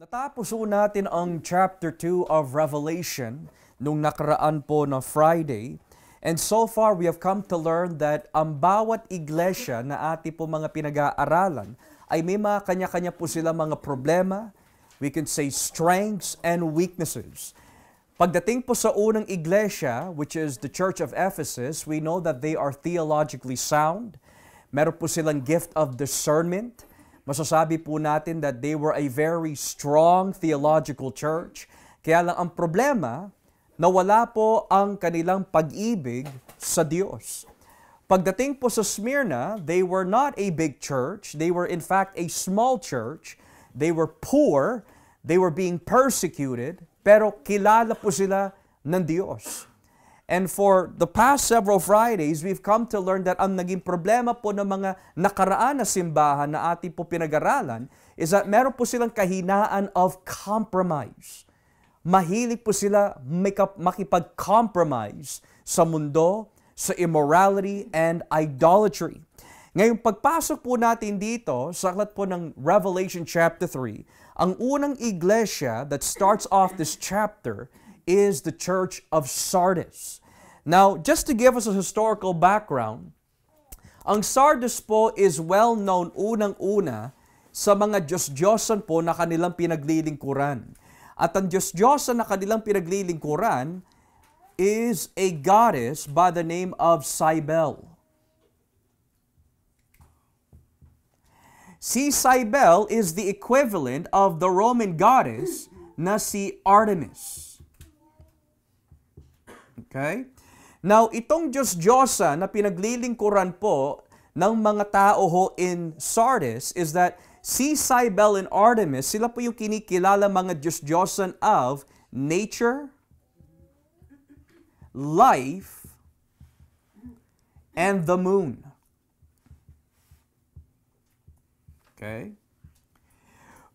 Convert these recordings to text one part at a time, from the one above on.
Natapos po natin ang chapter 2 of Revelation nung nakaraan po na Friday. And so far, we have come to learn that ang bawat iglesia na ating po mga pinag-aaralan ay may mga kanya-kanya po sila mga problema, we can say strengths and weaknesses. Pagdating po sa unang iglesia, which is the Church of Ephesus, we know that they are theologically sound. Meron po silang gift of discernment. Masasabi po natin that they were a very strong theological church. Kaya lang ang problema, nawala po ang kanilang pag-ibig sa Diyos. Pagdating po sa Smyrna, they were not a big church. They were in fact a small church. They were poor. They were being persecuted. Pero kilala po sila ng Diyos. And for the past several Fridays, we've come to learn that ang naging problema po ng mga nakaraan na simbahan na ating po pinag-aralan is that meron po silang kahinaan of compromise. Mahilig po sila makipag-compromise sa mundo, sa immorality and idolatry. Ngayong pagpasok po natin dito, sa aklat po ng Revelation chapter 3, ang unang iglesia that starts off this chapter is the Church of Sardis. Now, just to give us a historical background, ang Sardis po is well known unang-una sa mga Diyos-Diyosan po na kanilang pinaglilingkuran. At ang Diyos-Diyosan na kanilang pinaglilingkuran is a goddess by the name of Cybele. Si Cybele is the equivalent of the Roman goddess na si Artemis. Okay? Now, itong Diyos-Diyosa na pinaglilingkuran po ng mga tao ho in Sardis is that si Cybele and Artemis, sila po yung kinikilala mga Diyos-Diyosan of nature, life, and the moon. Okay?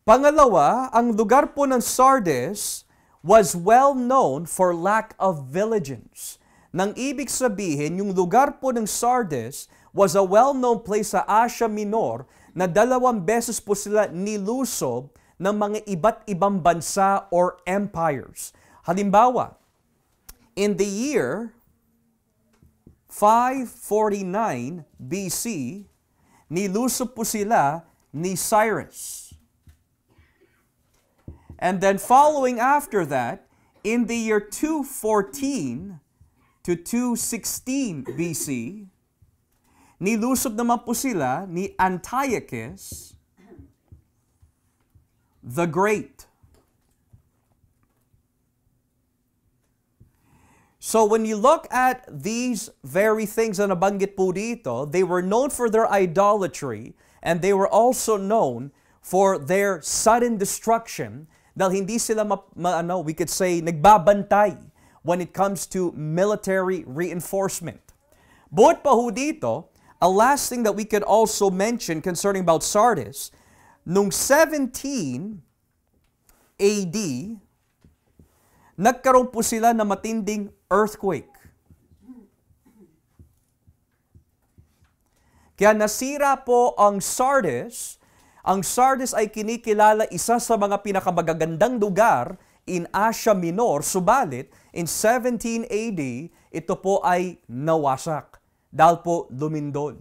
Pangalawa, ang lugar po ng Sardis was well known for lack of vigilance. Nang ibig sabihin, yung lugar po ng Sardis was a well-known place sa Asia Minor na 2 beses po sila nilusob ng mga iba't ibang bansa or empires. Halimbawa, in the year 549 BC, nilusob po sila ni Cyrus. And then following after that, in the year 214 to 216 BC, nilusob naman po sila ni Antiochus the Great. So when you look at these very things na nabanggit po dito, they were known for their idolatry and they were also known for their sudden destruction dahil hindi sila we could say nagbabantay when it comes to military reinforcement. Bukod pa ho dito, a last thing that we could also mention concerning about Sardis, nung 17 AD, nagkaroon po sila na matinding earthquake. Kaya nasira po ang Sardis. Ang Sardis ay kinikilala isa sa mga pinakamagagandang lugar in Asia Minor, subalit in 17 AD, ito po ay nawasak dahil po lumindol.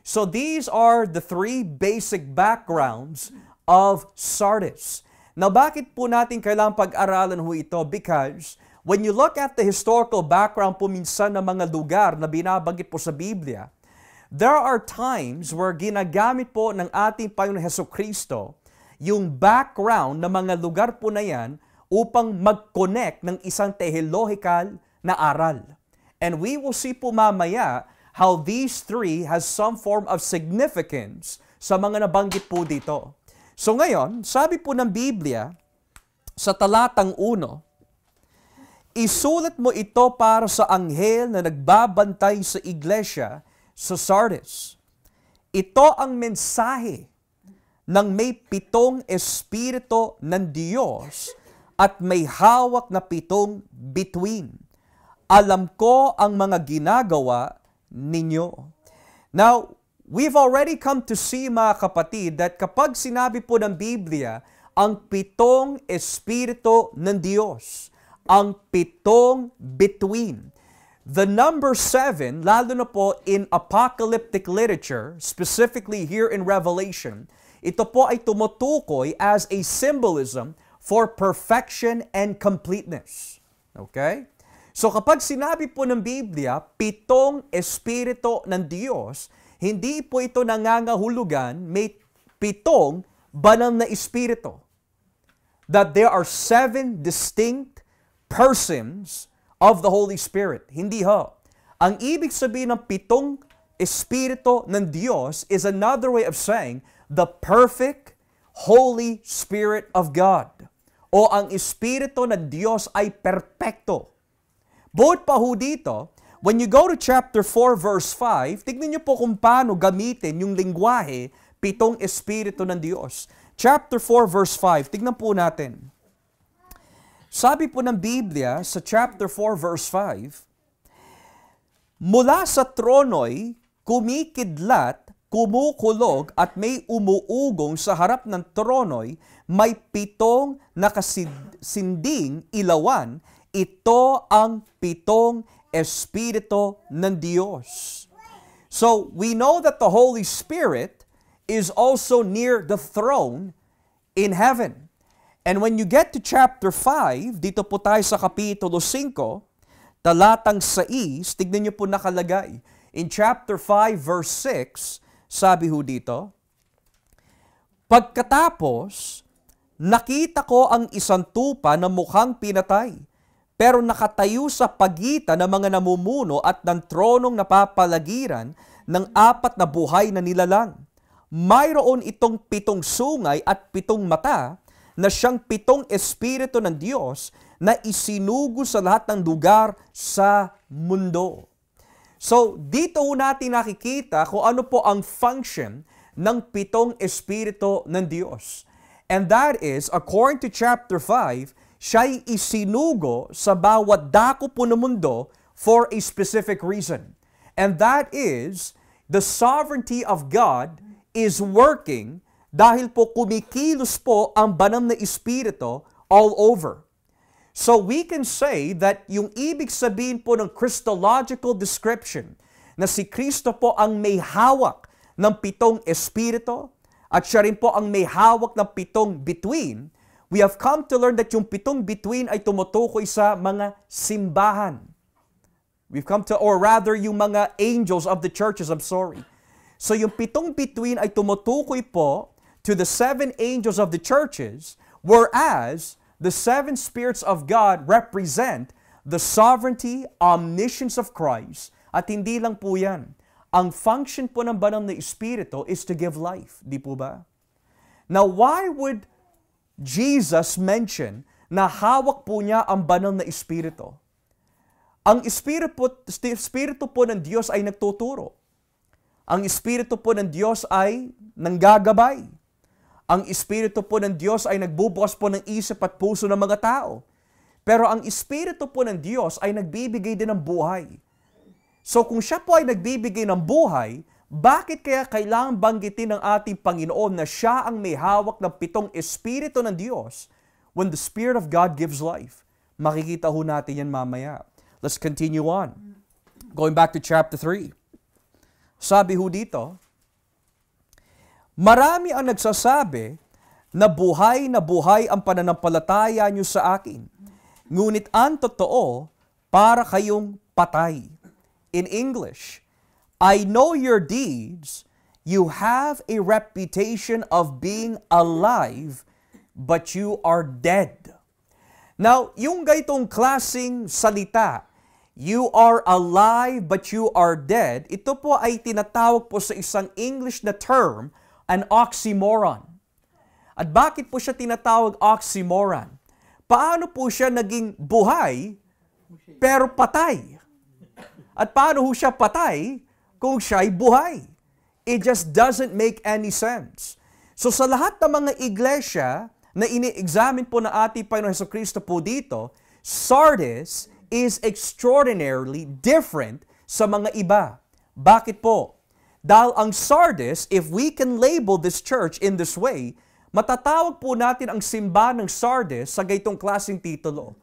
So these are the three basic backgrounds of Sardis. Now bakit po natin kailangang pag-aralan ho ito? Because when you look at the historical background po minsan ng mga lugar na binabanggit po sa Biblia, there are times where ginagamit po ng ating Panginoon Hesukristo yung background ng mga lugar po na yan upang mag-connect ng isang theological na aral. And we will see po mamaya how these three has some form of significance sa mga nabanggit po dito. So ngayon, sabi po ng Biblia sa talatang 1, isulat mo ito para sa anghel na nagbabantay sa iglesia sa Sardis. Ito ang mensahe ng may 7 espiritu ng Diyos at may hawak na 7 bituin. Alam ko ang mga ginagawa ninyo. Now, we've already come to see mga kapatid that kapag sinabi po ng Biblia ang pitong espiritu ng Diyos. Ang pitong bituin. The number 7, lalo na po in apocalyptic literature, specifically here in Revelation, ito po ay tumutukoy as a symbolism for perfection and completeness. Okay? So kapag sinabi po ng Biblia, pitong espiritu ng Diyos, hindi po ito nangangahulugan may pitong banal na espiritu. That there are 7 distinct persons of the Holy Spirit. Hindi ho. Ang ibig sabihin ng pitong espiritu ng Diyos is another way of saying the perfect Holy Spirit of God. O ang espiritu ng Diyos ay perpekto. Bukod pa ho dito, when you go to chapter 4 verse 5, tignan niyo po kung paano gamitin yung lingwahe pitong espiritu ng Diyos. Chapter 4 verse 5, tignan po natin. Sabi po ng Biblia sa chapter 4 verse 5, mula sa trono'y kumikidlat, kumukulog at may umuugong sa harap ng trono'y may pitong nakasinding ilawan. Ito ang pitong espiritu ng Diyos. So, we know that the Holy Spirit is also near the throne in heaven. And when you get to chapter 5, dito po tayo sa kapitulo 5, talatang 6, tignan niyo po nakalagay. In chapter 5 verse 6, sabi ho dito, pagkatapos, nakita ko ang isang tupa na mukhang pinatay, pero nakatayo sa pagitan ng mga namumuno at ng tronong napapalagiran ng 4 na buhay na nilalang. Mayroon itong 7 sungay at 7 mata, na siyang 7 espiritu ng Diyos na isinugo sa lahat ng lugar sa mundo. So, dito natin nakikita kung ano po ang function ng 7 espiritu ng Diyos. And that is, according to chapter 5, siya'y isinugo sa bawat dako po ng mundo for a specific reason. And that is, the sovereignty of God is working dahil po kumikilos po ang banal na espiritu all over. So we can say that yung ibig sabihin po ng Christological description na si Kristo po ang may hawak ng 7 espiritu at siya rin po ang may hawak ng 7 bituin, we have come to learn that yung 7 bituin ay tumutukoy sa mga simbahan. We've come to, or rather yung mga angels of the churches, So yung 7 bituin ay tumutukoy po to the 7 angels of the churches, whereas the 7 spirits of God represent the sovereignty, omniscience of Christ. At hindi lang po yan. Ang function po ng banal na espiritu is to give life. Di po ba? Now, why would Jesus mention na hawak po niya ang banal na espiritu? Ang espiritu po ng Diyos ay nagtuturo. Ang espiritu po ng Diyos ay nanggagabay. Ang espiritu po ng Diyos ay nagbubukas po ng isip at puso ng mga tao. Pero ang espiritu po ng Diyos ay nagbibigay din ng buhay. So kung siya po ay nagbibigay ng buhay, bakit kaya kailangan banggitin ng ating Panginoon na siya ang may hawak ng 7 espiritu ng Diyos when the Spirit of God gives life? Makikita ho natin yan mamaya. Let's continue on. Going back to chapter 3. Sabi ho dito, marami ang nagsasabi na buhay ang pananampalataya niyo sa akin. Ngunit ang totoo, para kayong patay. In English, I know your deeds. You have a reputation of being alive, but you are dead. Now, yung gaytong klaseng salita, you are alive, but you are dead, ito po ay tinatawag po sa isang English na term, an oxymoron. At bakit po siya tinatawag oxymoron? Paano po siya naging buhay, pero patay? At paano ho siya patay kung siya'y buhay? It just doesn't make any sense. So sa lahat ng mga iglesia na ini-examine po na ating Panginoon Jesucristo po dito, Sardis is extraordinarily different sa mga iba. Bakit po? Dahil ang Sardis, if we can label this church in this way, matatawag po natin ang simbahan ng Sardis sa gaytong klaseng titulo.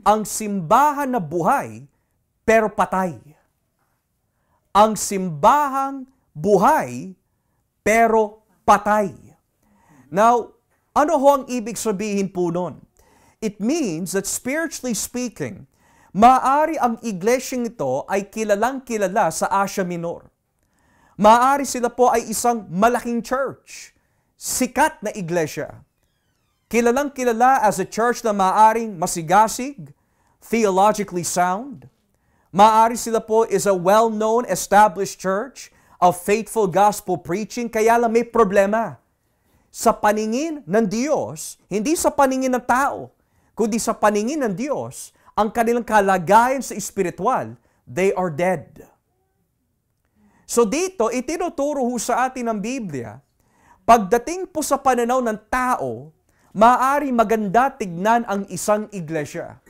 Ang simbahan na buhay, pero patay. Ang simbahang buhay, pero patay. Now, ano ho ang ibig sabihin po nun? It means that spiritually speaking, maaari ang iglesyang ito ay kilalang kilala sa Asia Minor. Maaari sila po ay isang malaking church, sikat na iglesia. Kilalang kilala as a church na maaring masigasig, theologically sound. Maaari sila po is a well-known established church of faithful gospel preaching, kaya lang may problema. Sa paningin ng Diyos, hindi sa paningin ng tao, kundi sa paningin ng Diyos, ang kanilang kalagayan sa espiritual, they are dead. So dito, itinuturo ho sa atin ng Biblia, pagdating po sa pananaw ng tao, maaari maganda tignan ang isang iglesia.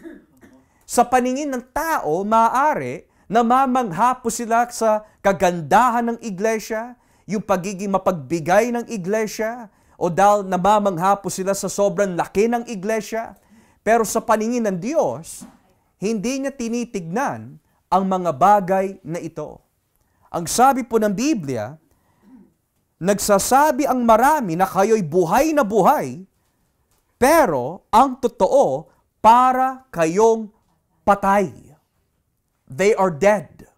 Sa paningin ng tao, maaari namamangha po sila sa kagandahan ng iglesia, yung pagiging mapagbigay ng iglesia, o dahil namamangha po sila sa sobrang laki ng iglesia. Pero sa paningin ng Diyos, hindi niya tinitignan ang mga bagay na ito. Ang sabi po ng Biblia, nagsasabi ang marami na kayo'y buhay na buhay, pero ang totoo, para kayong patay. They are dead.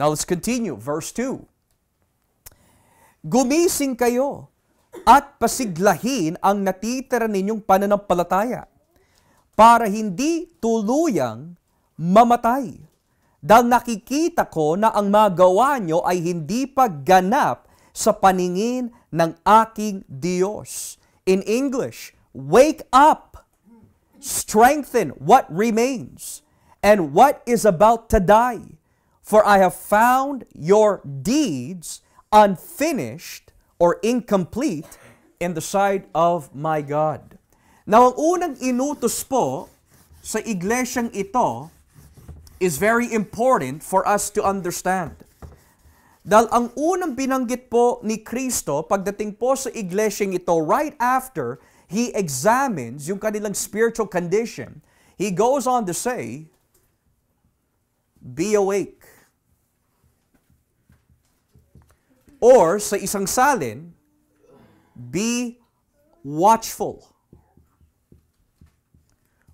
Now let's continue. Verse 2. Gumising kayo at pasiglahin ang natitira ninyong pananampalataya para hindi tuluyang mamatay. Dahil nakikita ko na ang magawa nyo ay hindi pa ganap sa paningin ng aking Diyos. In English, wake up, strengthen what remains, and what is about to die. For I have found your deeds unfinished or incomplete in the sight of my God. Now, ang unang inutos po sa iglesyang ito is very important for us to understand. Dahil ang unang binanggit po ni Kristo pagdating po sa iglesyang ito, right after He examines yung kanilang spiritual condition, He goes on to say, be awake. Or sa isang salin, be watchful.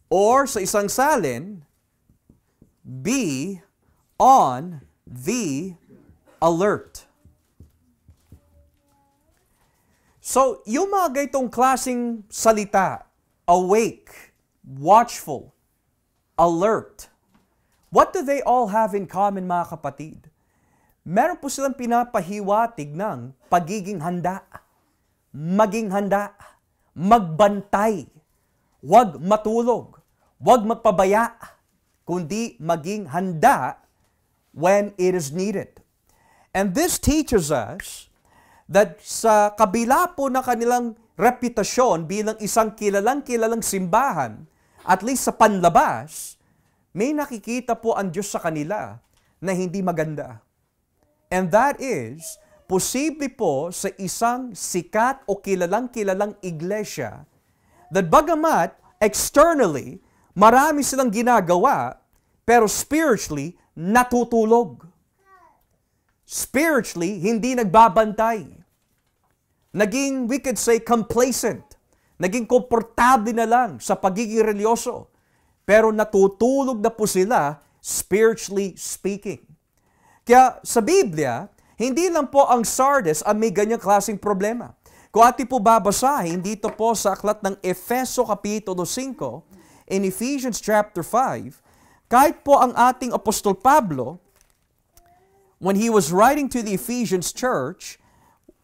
Or sa isang salin, be on the alert. So, yung mga gaytong klaseng salita, awake, watchful, alert, what do they all have in common, mga kapatid? Meron po silang pinapahiwatig ng pagiging handa, maging handa, magbantay, huwag matulog, huwag magpabaya, kundi maging handa when it is needed. And this teaches us that sa kabila po na kanilang reputasyon bilang isang kilalang simbahan, at least sa panlabas, may nakikita po ang Diyos sa kanila na hindi maganda. And that is, posible po sa isang sikat o kilalang iglesia that bagamat externally, marami silang ginagawa, pero spiritually, natutulog. Spiritually, hindi nagbabantay. Naging, we could say, complacent. Naging komportable na lang sa pagiging religyoso. Pero natutulog na po sila, spiritually speaking. Kaya sa Biblia, hindi lang po ang Sardis ang may ganyang klaseng problema. Kung ating po babasahin dito po sa aklat ng Efeso Kapitulo 5, in Ephesians chapter 5, kahit po ang ating Apostol Pablo, when he was writing to the Ephesians church,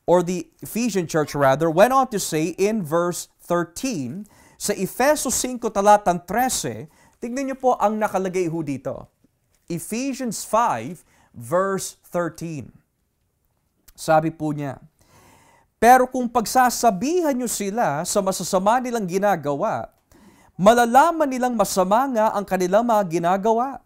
or the Ephesian church rather, went on to say in verse 13, sa Efeso 5 talatang 13, tignan niyo po ang nakalagay ho dito. Ephesians 5 verse 13. Sabi po niya, pero kung pagsasabihan niyo sila sa masasama nilang ginagawa, malalaman nilang masama nga ang kanilang mga ginagawa,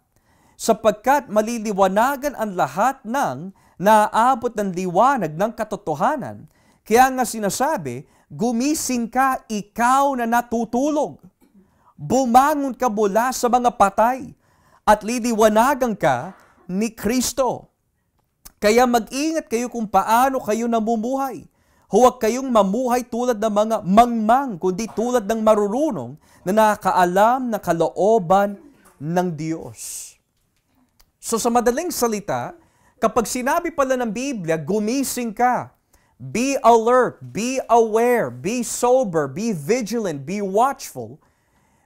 sapagkat maliliwanagan ang lahat ng naaabot ng liwanag ng katotohanan. Kaya nga sinasabi, gumising ka, ikaw na natutulog. Bumangon ka mula sa mga patay at liliwanagan ka ni Kristo. Kaya mag-ingat kayo kung paano kayo namumuhay. Huwag kayong mamuhay tulad ng mga mangmang, kundi tulad ng marurunong na nakakaalam na kalooban ng Diyos. So sa madaling salita, kapag sinabi pala ng Biblia, gumising ka, be alert, be aware, be sober, be vigilant, be watchful,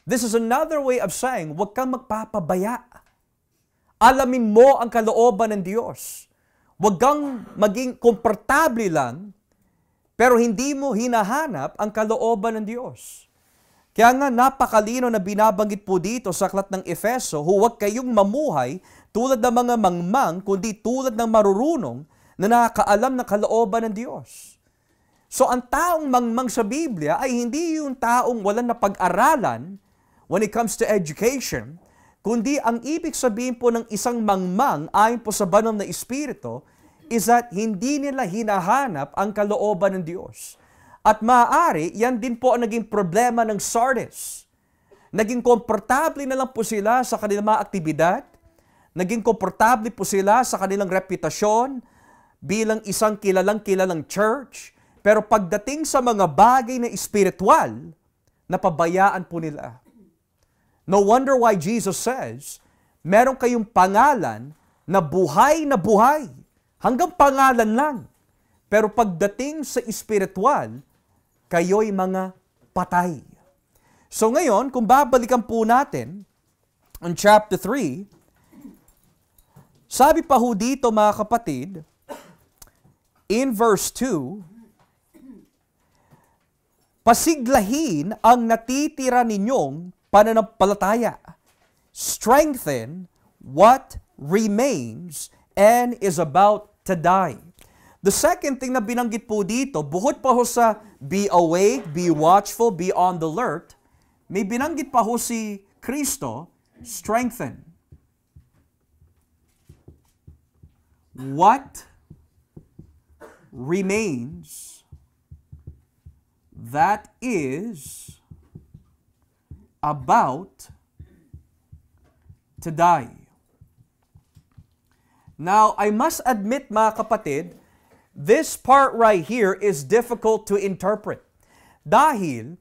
this is another way of saying, huwag kang magpapabaya. Alamin mo ang kalooban ng Diyos. Huwag kang maging komportable lang, pero hindi mo hinahanap ang kalooban ng Diyos. Kaya nga napakalino na binabanggit po dito sa aklat ng Efeso, huwag kayong mamuhay tulad ng mga mangmang, kundi tulad ng marurunong na nakakaalam ng kalooban ng Diyos. So ang taong mangmang sa Biblia ay hindi yung taong walang napag-aralan when it comes to education, kundi ang ibig sabihin po ng isang mangmang ayon po sa banal na Espiritu is that hindi nila hinahanap ang kalooban ng Diyos. At maaari, yan din po ang naging problema ng Sardis. Naging komportable na lang po sila sa kanilang mga aktibidad, naging komportable po sila sa kanilang reputasyon bilang isang kilalang church, pero pagdating sa mga bagay na espiritual, napabayaan po nila. No wonder why Jesus says, meron kayong pangalan na buhay, hanggang pangalan lang. Pero pagdating sa espiritual, kayo'y mga patay. So ngayon, kung babalikan po natin on chapter 3, sabi pa ho dito mga kapatid, in verse 2, pasiglahin ang natitira ninyong pananampalataya. Strengthen what remains and is about to die. The second thing na binanggit po dito, bukod pa ho sa be awake, be watchful, be on the alert, may binanggit pa ho si Kristo, strengthen. What remains that is about to die. Now, I must admit mga kapatid, this part right here is difficult to interpret. Dahil,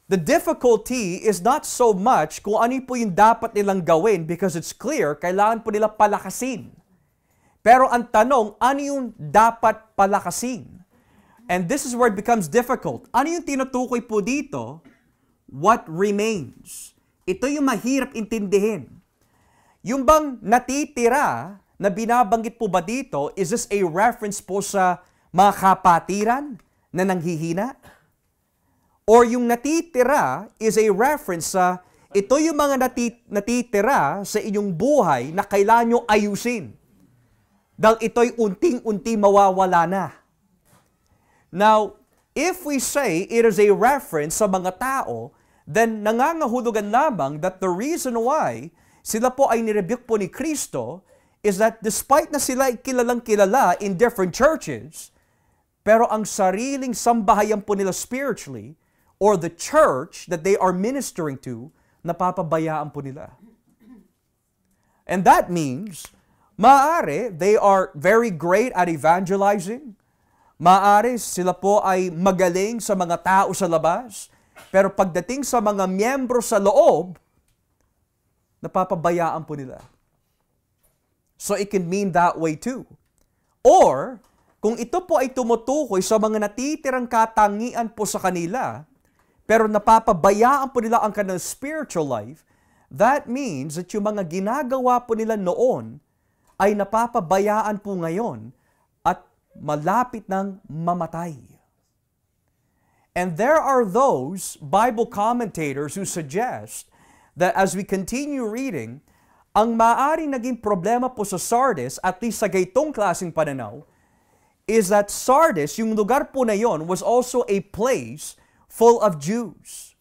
the difficulty is not so much kung ano po yung dapat nilang gawin because it's clear, kailangan po nila palakasin. Pero ang tanong, ano yung dapat palakasin? And this is where it becomes difficult. Ano yung tinutukoy po dito? What remains? Ito yung mahirap intindihin. Yung bang natitira na binabanggit po ba dito, is this a reference po sa mga kapatiran na nanghihina? Or yung natitira is a reference sa ito yung mga natitira sa inyong buhay na kailangan nyo ayusin. Dahil ito'y unting-unti mawawala na. Now, if we say it is a reference sa mga tao, then nangangahulugan lamang that the reason why sila po ay nirebuke po ni Kristo is that despite na sila ay kilalang kilala in different churches, pero ang sariling sambahayan po nila spiritually, or the church that they are ministering to, napapabayaan po nila. And that means, maaari, they are very great at evangelizing. Maaari, sila po ay magaling sa mga tao sa labas. Pero pagdating sa mga miyembro sa loob, napapabayaan po nila. So it can mean that way too. Or, kung ito po ay tumutukoy sa mga natitirang katangian po sa kanila, pero napapabayaan po nila ang kanilang spiritual life, that means that yung mga ginagawa po nila noon ay napapabayaan po ngayon at malapit ng mamatay. And there are those Bible commentators who suggest that as we continue reading, ang maaaring naging problema po sa Sardis, at least sa gaytong klaseng pananaw, is that Sardis, yung lugar po na yon, was also a place full of Jews.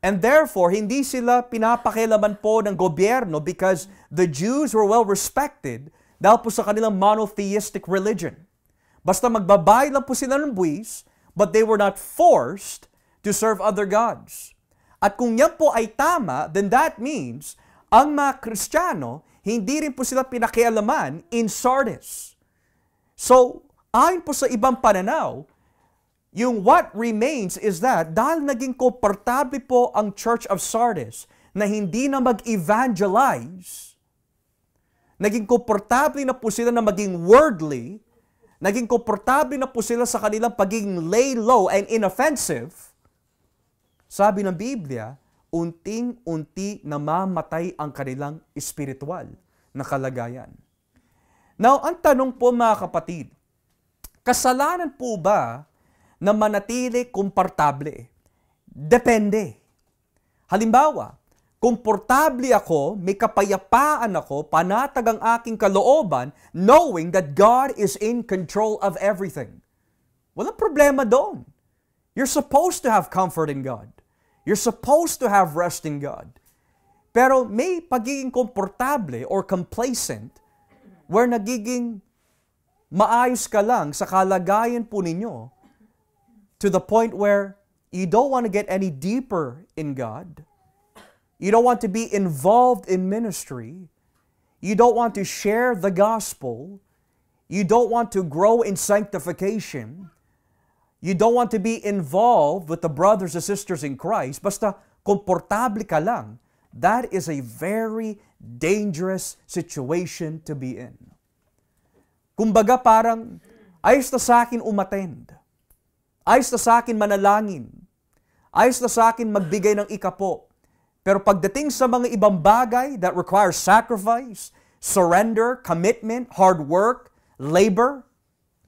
And therefore, hindi sila pinapakialaman po ng gobyerno because the Jews were well respected dahil po sa kanilang monotheistic religion. Basta magbabayad lang po sila ng buwis, but they were not forced to serve other gods. At kung yan po ay tama, then that means ang mga Kristiyano, hindi rin po sila pinakialaman in Sardis. So, ayon po sa ibang pananaw, yung what remains is that dahil naging komportable po ang Church of Sardis na hindi na mag-evangelize, naging komportable na po sila na maging worldly, naging komportable na po sila sa kanilang pagiging lay low and inoffensive, sabi ng Biblia, unting-unti namamatay ang kanilang espiritual na kalagayan. Now, ang tanong po mga kapatid, kasalanan po ba na manatili komportable? Depende. Halimbawa, komportable ako, may kapayapaan ako, panatag ang aking kalooban, knowing that God is in control of everything. Walang problema doon. You're supposed to have comfort in God. You're supposed to have rest in God. Pero may pagiging komportable or complacent where nagiging maayos ka lang sa kalagayan po ninyo to the point where you don't want to get any deeper in God. You don't want to be involved in ministry. You don't want to share the gospel. You don't want to grow in sanctification. You don't want to be involved with the brothers and sisters in Christ. Basta komportable ka lang. That is a very dangerous situation to be in. Kumbaga parang, ayos na sa akin umattend. Ayos na sa akin manalangin. Ayos na sa akin magbigay ng ikapo. Pero pagdating sa mga ibang bagay that requires sacrifice, surrender, commitment, hard work, labor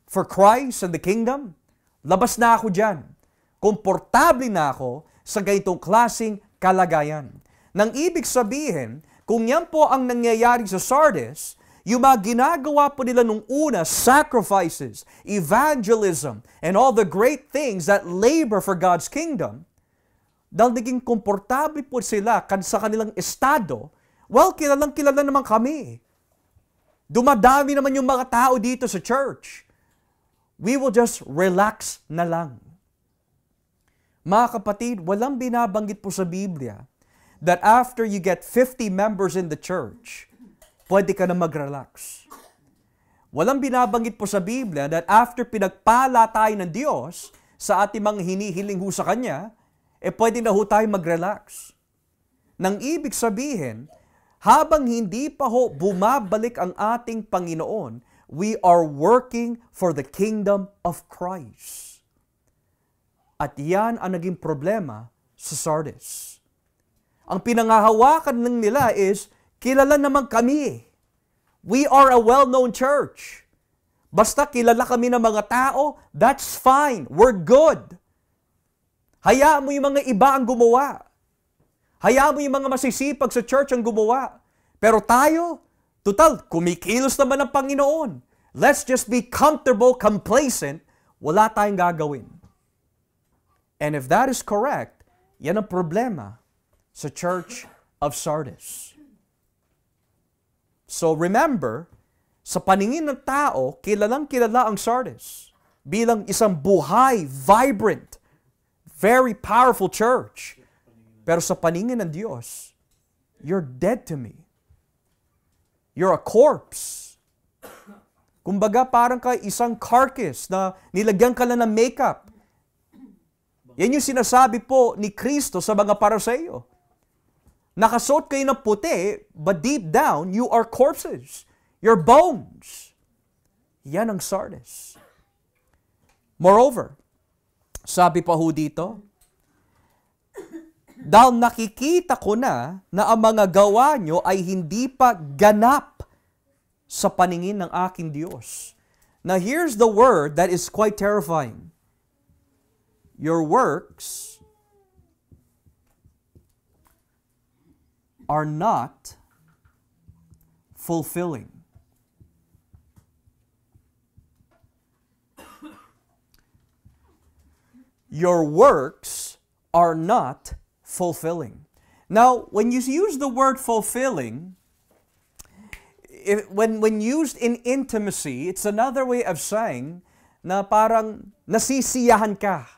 for Christ and the kingdom, labas na ako dyan. Komportable na ako sa ganitong klaseng kalagayan. Nang ibig sabihin, kung yan po ang nangyayari sa Sardis, yung mga ginagawa po nila nung una, sacrifices, evangelism, and all the great things that labor for God's kingdom, dahil naging komportable po sila sa kanilang estado, well, kilalang kilala naman kami. Dumadami naman yung mga tao dito sa church. We will just relax na lang. Mga kapatid, walang binabanggit po sa Biblia that after you get 50 members in the church, pwede ka na mag-relax. Walang binabanggit po sa Biblia that after pinagpala tayo ng Diyos sa ating mga hinihiling ho sa Kanya, pwede na ho tayo mag-relax. Nang ibig sabihin, habang hindi pa ho bumabalik ang ating Panginoon, we are working for the kingdom of Christ. At yan ang naging problema sa Sardis. Ang pinangahawakan ng nila is, kilala naman kami. We are a well-known church. Basta kilala kami ng mga tao, that's fine. We're good. Hayaan mo yung mga iba ang gumawa. Hayaan mo yung mga masisipag sa church ang gumawa. Pero tayo, total, kumikilos naman ang Panginoon. Let's just be comfortable, complacent. Wala tayong gagawin. And if that is correct, yan ang problema sa Church of Sardis. So remember, sa paningin ng tao, kilalang kilala ang Sardis bilang isang buhay, vibrant, very powerful church. Pero sa paningin ng Diyos, you're dead to me. You're a corpse. Kumbaga parang ka isang carcass na nilagyan ka lang ng makeup. Yan yung sinasabi po ni Kristo sa mga Pariseo. Nakasuot kayo ng puti, but deep down, you are corpses. You're bones. Yan ang Sardis. Moreover, sabi pa ho dito, dahil nakikita ko na ang mga gawa nyo ay hindi pa ganap sa paningin ng aking Diyos. Now here's the word that is quite terrifying. Your works are not fulfilling. Your works are not fulfilling. Now, when you use the word fulfilling, when used in intimacy, it's another way of saying na parang nasisiyahan ka.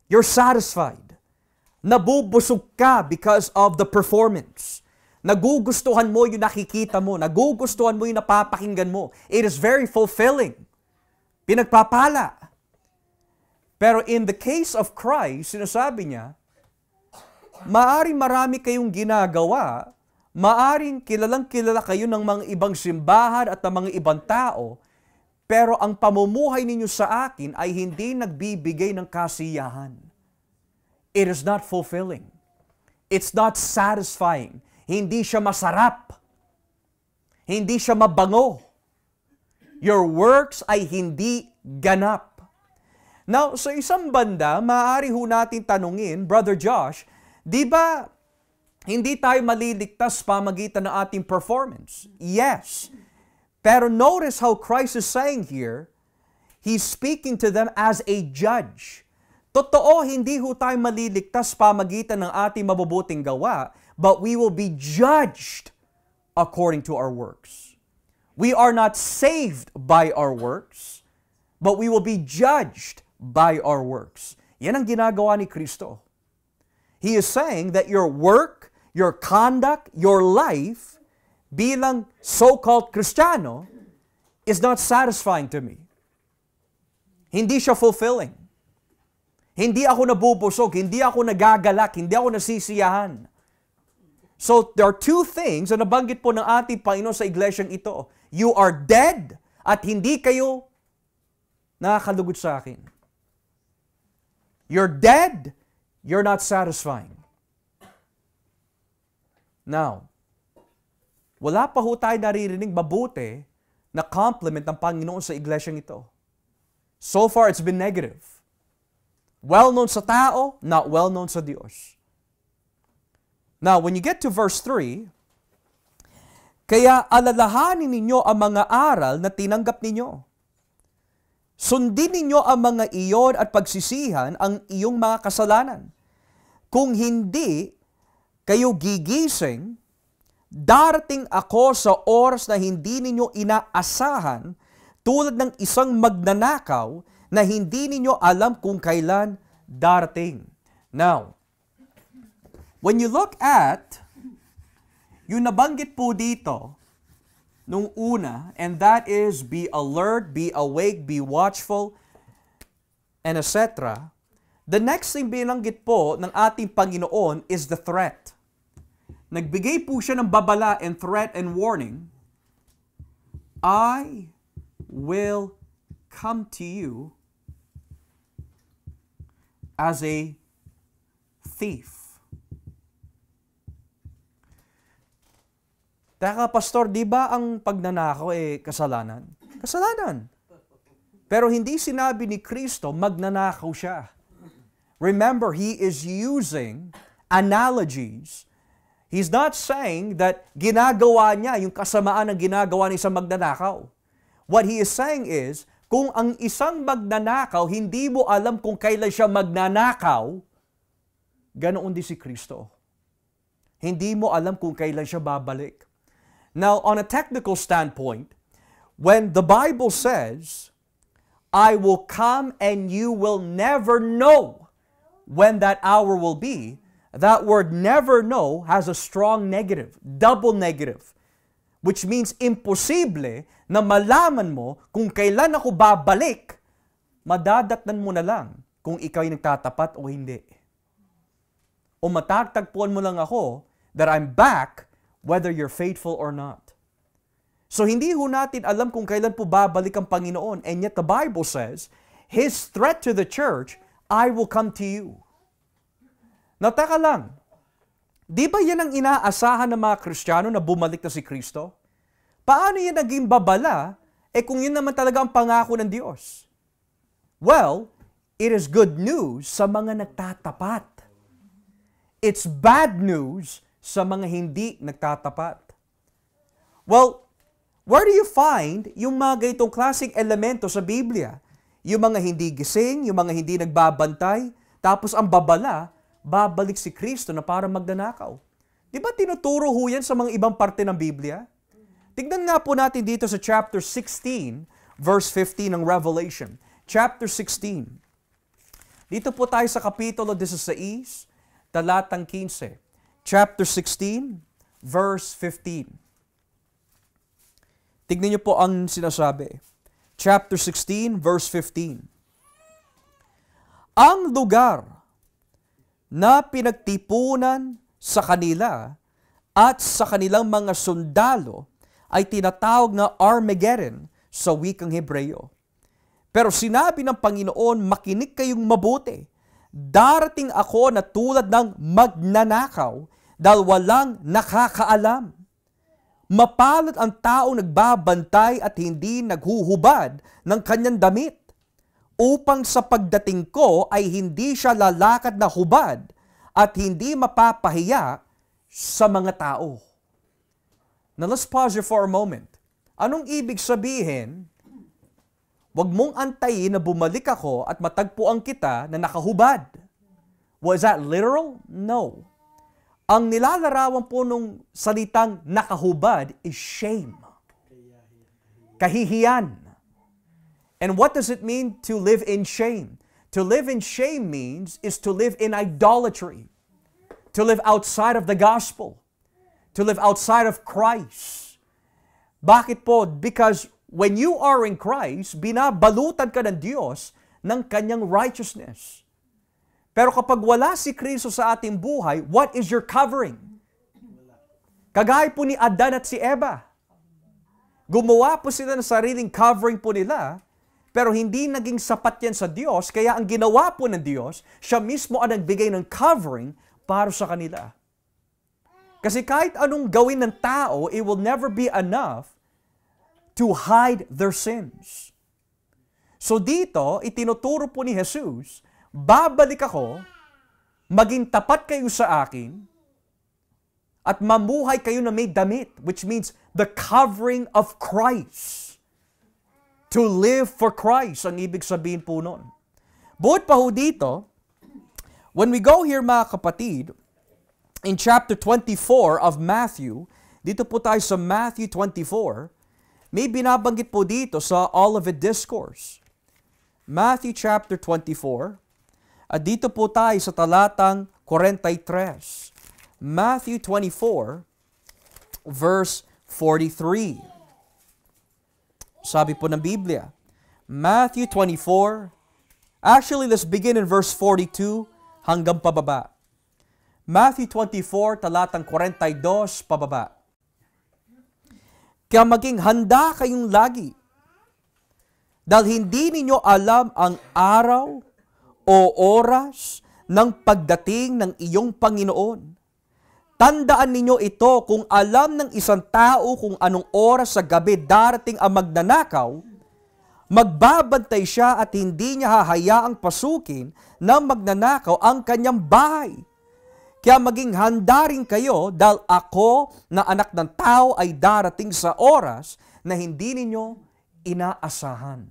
You're satisfied. Nabubusog ka because of the performance. Nagugustuhan mo yung nakikita mo. Nagugustuhan mo yung napapakinggan mo. It is very fulfilling. Pinagpapala. Pero in the case of Christ, sinasabi niya, maaring marami kayong ginagawa, maaring kilalang kilala kayo ng mga ibang simbahan at ng mga ibang tao, pero ang pamumuhay ninyo sa akin ay hindi nagbibigay ng kasiyahan. It is not fulfilling. It's not satisfying. Hindi siya masarap. Hindi siya mabango. Your works ay hindi ganap. Now, sa isang banda, maaari ho natin tanungin, Brother Josh, di ba hindi tayo maliligtas pamagitan ng ating performance? Yes. Pero notice how Christ is saying here, He's speaking to them as a judge. Totoo, hindi ho tayo maliligtas pamagitan ng ating mabubuting gawa, but we will be judged according to our works. We are not saved by our works, but we will be judged by our works. Yan ang ginagawa ni Kristo. He is saying that your work, your conduct, your life, bilang so-called Kristiyano, is not satisfying to me. Hindi siya fulfilling. Hindi ako nabubusog, hindi ako nagagalak, hindi ako nasisiyahan. So, there are two things na nabanggit po ng ating Panginoon sa iglesyang ito. You are dead at hindi kayo nakakalugod sa akin. You're dead, you're not satisfying. Now, wala pa ho tayo naririnig mabuti na compliment ng Panginoon sa iglesyang ito. So far, it's been negative. Well-known sa tao, not well-known sa Diyos. Now, when you get to verse 3, kaya alalahanin ninyo ang mga aral na tinanggap ninyo. Sundin ninyo ang mga iyon at pagsisihan ang iyong mga kasalanan. Kung hindi kayo gigising, darating ako sa oras na hindi ninyo inaasahan, tulad ng isang magnanakaw na hindi ninyo alam kung kailan darating. Now, when you look at yung nabanggit po dito nung una, and that is be alert, be awake, be watchful, and etc. The next thing binanggit po ng ating Panginoon is the threat. Nagbigay po siya ng babala and threat and warning. I will come to you as a thief. Teka, Pastor, di ba ang pagnanakaw kasalanan? Kasalanan. Pero hindi sinabi ni Kristo, magnanakaw siya. Remember, He is using analogies. He's not saying that ginagawa niya yung kasamaan ng ginagawa ni isang magnanakaw. What He is saying is, kung ang isang magnanakaw, hindi mo alam kung kailan siya magnanakaw, ganoon din si Kristo. Hindi mo alam kung kailan siya babalik. Now, on a technical standpoint, when the Bible says, I will come and you will never know when that hour will be, that word never know has a strong negative, double negative, which means imposible na malaman mo kung kailan ako babalik, madadatnan mo na lang kung ikaw ay nagtatapat o hindi. O matagtagpuan mo lang ako that I'm back whether you're faithful or not. So hindi ho natin alam kung kailan po babalik ang Panginoon, and yet the Bible says, His threat to the church, I will come to you. Now, taka lang, di ba yan ang inaasahan ng mga Kristiyano na bumalik na si Kristo? Paano yan naging babala, kung yun naman talaga ang pangako ng Diyos? Well, it is good news sa mga nagtatapat. It's bad news sa mga hindi nagtatapat. Well, where do you find yung mga ganitong klaseng elemento sa Biblia? Yung mga hindi gising, yung mga hindi nagbabantay, tapos ang babala, babalik si Kristo na para magnanakaw. Di ba tinuturo ho yan sa mga ibang parte ng Biblia? Tignan nga po natin dito sa chapter 16 verse 15 ng Revelation. Chapter 16. Dito po tayo sa Kapitulo 16, talatang 15. Chapter 16, verse 15. Tignan niyo po ang sinasabi. Chapter 16, verse 15. Ang lugar na pinagtipunan sa kanila at sa kanilang mga sundalo ay tinatawag na Armageddon sa wikang Hebreo. Pero sinabi ng Panginoon, makinig kayong mabuti. Darating ako na tulad ng magnanakaw dahil walang nakakaalam. Mapalad ang taong nagbabantay at hindi naghuhubad ng kanyang damit, upang sa pagdating ko ay hindi siya lalakad na hubad at hindi mapapahiya sa mga tao. Now let's pause here for a moment. Anong ibig sabihin? Huwag mong antayin na bumalik ako at matagpuan kita na nakahubad. Was that literal? No. Ang nilalarawan po nung salitang nakahubad is shame. Kahihiyan. And what does it mean to live in shame? To live in shame means is to live in idolatry. To live outside of the gospel. To live outside of Christ. Bakit po? Because when you are in Christ, binabalutan ka ng Diyos ng kanyang righteousness. Pero kapag wala si Kristo sa ating buhay, what is your covering? Kagaya po ni Adan at si Eva. Gumawa po sila ng sariling covering po nila, pero hindi naging sapat yan sa Diyos, kaya ang ginawa po ng Diyos, siya mismo ang nagbigay ng covering para sa kanila. Kasi kahit anong gawin ng tao, it will never be enough to hide their sins. So dito, itinuturo po ni Jesus, babalik ako, maging tapat kayo sa akin, at mamuhay kayo na may damit, which means the covering of Christ. To live for Christ, ang ibig sabihin po nun. Bukod pa ho dito, when we go here mga kapatid, in chapter 24 of Matthew, dito po tayo sa Matthew 24, may binabanggit po dito sa Olivet Discourse. Matthew chapter 24, at dito po tayo sa talatang 43. Matthew 24, verse 43. Sabi po ng Biblia, Matthew 24, actually let's begin in verse 42 hanggang pababa. Matthew 24, talatang 42 pababa. Kaya maging handa kayong lagi, dahil hindi ninyo alam ang araw o oras ng pagdating ng iyong Panginoon. Tandaan ninyo ito, kung alam ng isang tao kung anong oras sa gabi darating ang magnanakaw, magbabantay siya at hindi niya hahayaang pasukin ng magnanakaw ang kanyang bahay. Kaya maging handa rin kayo, dahil ako na anak ng tao ay darating sa oras na hindi ninyo inaasahan.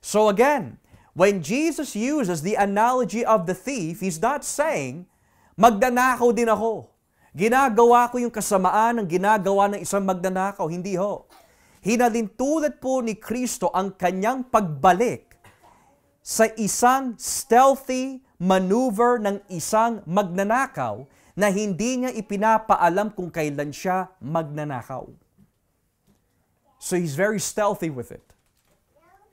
So again, when Jesus uses the analogy of the thief, He's not saying, magnanakaw din ako. Ginagawa ko yung kasamaan ng ginagawa ng isang magnanakaw. Hindi ho. Hinalintulad po ni Kristo ang kanyang pagbalik sa isang stealthy maneuver ng isang magnanakaw na hindi niya ipinapaalam kung kailan siya magnanakaw. So He's very stealthy with it.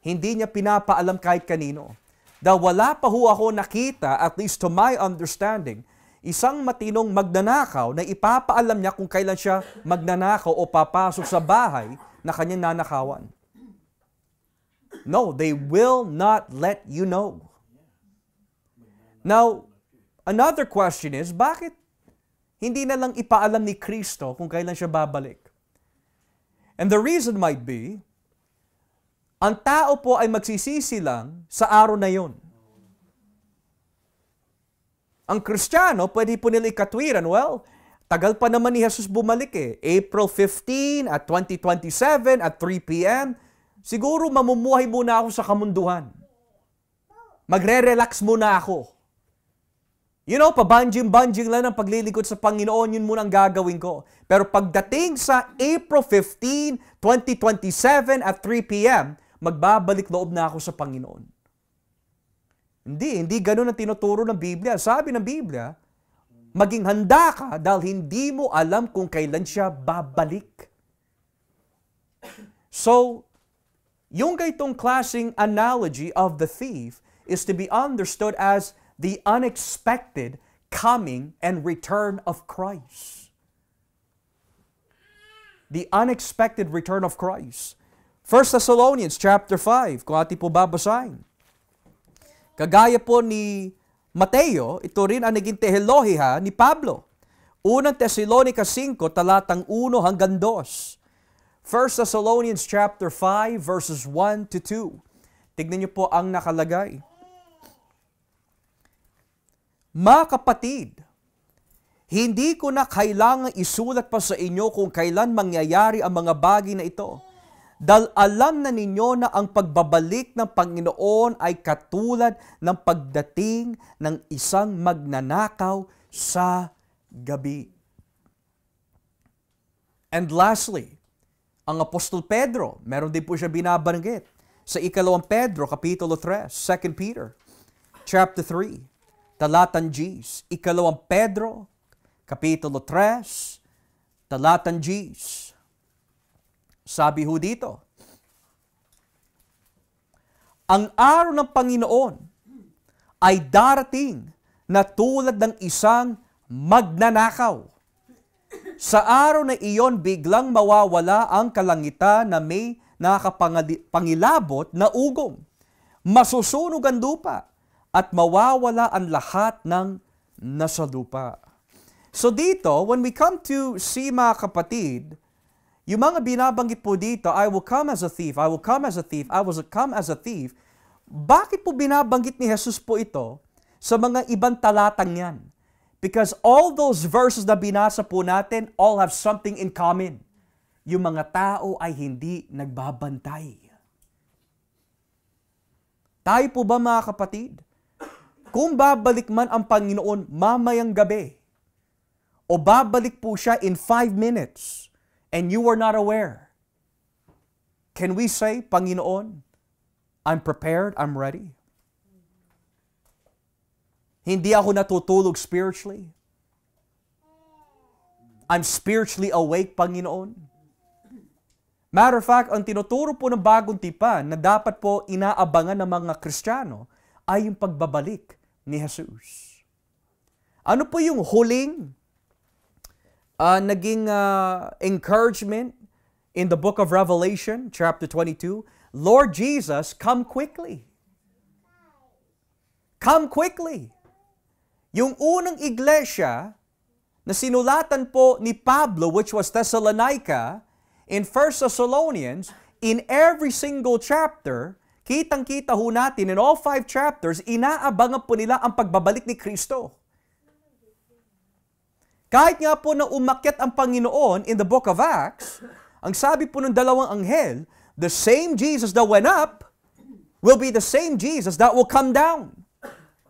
Hindi niya pinapaalam kahit kanino. Dahil wala pa ho ako nakita, at least to my understanding, isang matinong magnanakaw na ipapaalam niya kung kailan siya magnanakaw o papasok sa bahay na kanyang nanakawan. No, they will not let you know. Now, another question is, bakit hindi na lang ipaalam ni Kristo kung kailan siya babalik? And the reason might be, ang tao po ay magsisisi lang sa araw na yon. Ang Kristiyano, pwede po nila ikatwiran, well, tagal pa naman ni Jesus bumalik eh. April 15 at 2027 at 3 p.m., siguro mamumuhay muna ako sa kamunduhan. Magre-relax muna ako. You know, pabanjing-banjing lang ang paglilingkod sa Panginoon, yun muna ang gagawin ko. Pero pagdating sa April 15, 2027 at 3 p.m., magbabalik loob na ako sa Panginoon. Hindi ganun ang tinuturo ng Biblia. Sabi ng Biblia, maging handa ka dahil hindi mo alam kung kailan siya babalik. So, yung gaitong klaseng analogy of the thief is to be understood as the unexpected coming and return of Christ. The unexpected return of Christ. 1 Thessalonians chapter 5, kung ating po babasahin. Kagaya po ni Mateo, ito rin ang naging teolohiya ni Pablo. Unang Thessalonica 5, talatang 1 hanggang 2. 1 Thessalonians chapter 5, verses 1 to 2. Tignan niyo po ang nakalagay. Mga kapatid, hindi ko na kailangang isulat pa sa inyo kung kailan mangyayari ang mga bagay na ito. Dahil alam na ninyo na ang pagbabalik ng Panginoon ay katulad ng pagdating ng isang magnanakaw sa gabi. And lastly, ang Apostol Pedro, meron din po siya binabanggit sa ikalawang Pedro, kapitulo 3, 2 Peter, chapter 3, talatang Gs. Ikalawang Pedro, kapitulo 3, talatang Gs. Sabi ho dito, ang araw ng Panginoon ay darating na tulad ng isang magnanakaw. Sa araw na iyon, biglang mawawala ang kalangitan na may nakapangilabot na ugong. Masusunog ang lupa at mawawala ang lahat ng nasa lupa. So dito, when we come to see mga kapatid, yung mga binabanggit po dito, I will come as a thief, I will come as a thief, I will come as a thief. Bakit po binabanggit ni Jesus po ito sa mga ibang talatang yan? Because all those verses na binasa po natin all have something in common. Yung mga tao ay hindi nagbabantay. Tayo po ba mga kapatid? Kung babalik man ang Panginoon mamayang gabi, o babalik po siya in 5 minutes, and you are not aware, can we say, Panginoon, I'm prepared, I'm ready? Hindi ako natutulog spiritually. I'm spiritually awake, Panginoon. Matter of fact, ang tinuturo po ng bagong tipan na dapat po inaabangan ng mga Kristiyano ay yung pagbabalik ni Jesus. Ano po yung huling naging encouragement in the book of Revelation, chapter 22? Lord Jesus, come quickly. Come quickly. Yung unang iglesia na sinulatan po ni Pablo, which was Thessalonica, in 1 Thessalonians, in every single chapter, kitang-kita ho natin, in all 5 chapters, inaabangan po nila ang pagbabalik ni Kristo. Kahit nga po na umakyat ang Panginoon in the book of Acts, ang sabi po ng dalawang anghel, the same Jesus that went up will be the same Jesus that will come down.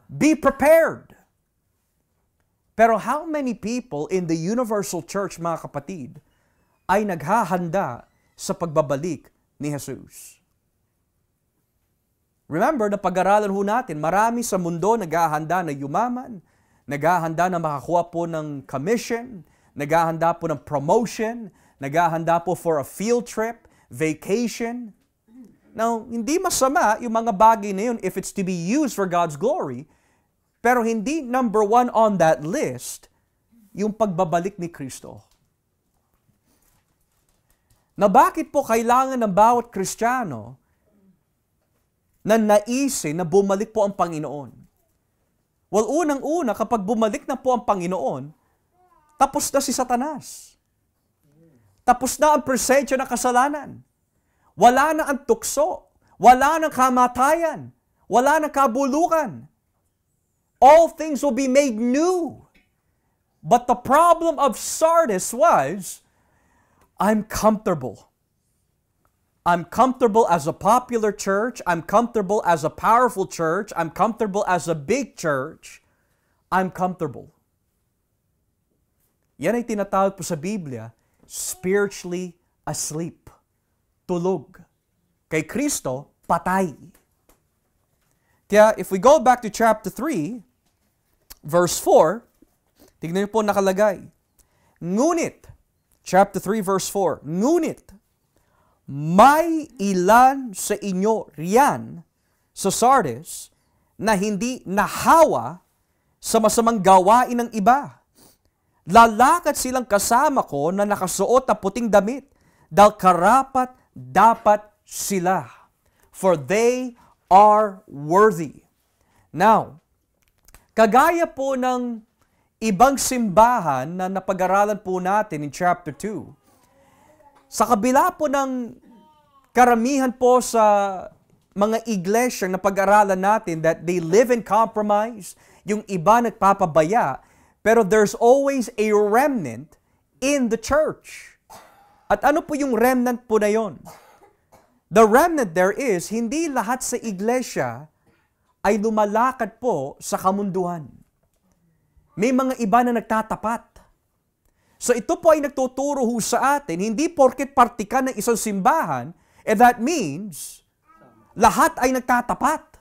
Be prepared. Pero how many people in the universal church, mga kapatid, ay naghahanda sa pagbabalik ni Jesus? Remember, na pag-aralan ho natin, marami sa mundo naghahanda na yumaman, naghahanda na makakuha po ng commission, naghahanda po ng promotion, naghahanda po for a field trip, vacation. Now, hindi masama yung mga bagay na yun if it's to be used for God's glory, pero hindi number 1 on that list yung pagbabalik ni Kristo. Na bakit po kailangan ng bawat Kristiyano na naisin na bumalik po ang Panginoon? Well, unang-una, kapag bumalik na po ang Panginoon, tapos na si Satanas. Tapos na ang presensya ng kasalanan. Wala na ang tukso. Wala na kamatayan. Wala na kabulukan. All things will be made new. But the problem of Sardis was, I'm comfortable. I'm comfortable as a popular church. I'm comfortable as a powerful church. I'm comfortable as a big church. I'm comfortable. Yan ay tinatawag po sa Biblia, spiritually asleep. Tulog. kay Kristo, patay. Kaya if we go back to chapter 3, verse 4, tignan niyo po nakalagay. Ngunit, chapter 3, verse 4, ngunit, may ilan sa inyo riyan sa Sardis na hindi nahawa sa masamang gawain ng iba. Lalakad silang kasama ko na nakasuot na puting damit dahil karapat dapat sila. For they are worthy. Now, kagaya po ng ibang simbahan na napag-aralan po natin in chapter 2, sa kabila po ng karamihan po sa mga iglesia na pag-aralan natin that they live in compromise, yung iba nagpapabaya, pero there's always a remnant in the church. At ano po yung remnant po na yon? The remnant there is, hindi lahat sa iglesia ay lumalakad po sa kamunduhan. May mga iba na nagtatapat. So ito po ay nagtuturo ho sa atin, hindi porket partikan ng isang simbahan, that means lahat ay nagtatapat.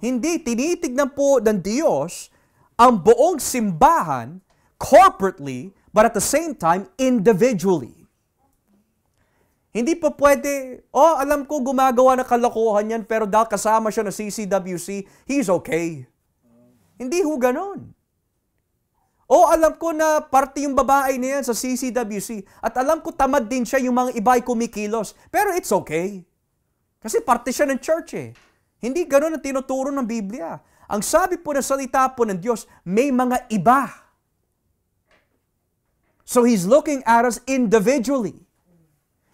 Hindi, tinitignan po ng Diyos ang buong simbahan corporately, but at the same time, individually. Hindi pa pwede, alam ko gumagawa ng kalokohan yan, pero dahil kasama siya na CCWC, he's okay. Hindi ho ganon. Alam ko na parte yung babae na yan sa CCWC, at alam ko tamad din siya yung mga iba ay kumikilos, pero it's okay. Kasi parte siya ng church eh. Hindi ganon ang tinuturo ng Biblia. Ang sabi po ng salita po ng Diyos, may mga iba. So He's looking at us individually.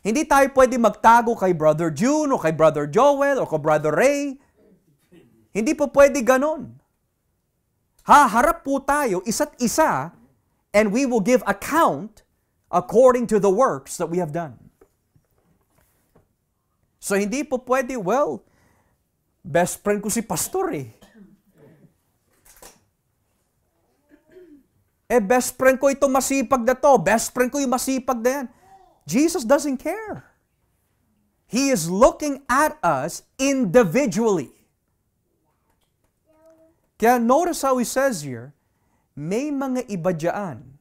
Hindi tayo pwede magtago kay Brother June o kay Brother Joel o kay Brother Ray. Hindi po pwede ganon. Haharap po tayo isa't isa and we will give account according to the works that we have done. So hindi po pwede, best friend ko si pastor eh. Best friend ko itong masipag na to. Best friend ko yung masipag na yan. Jesus doesn't care. He is looking at us individually. Kaya notice how he says here, may mga iba dyan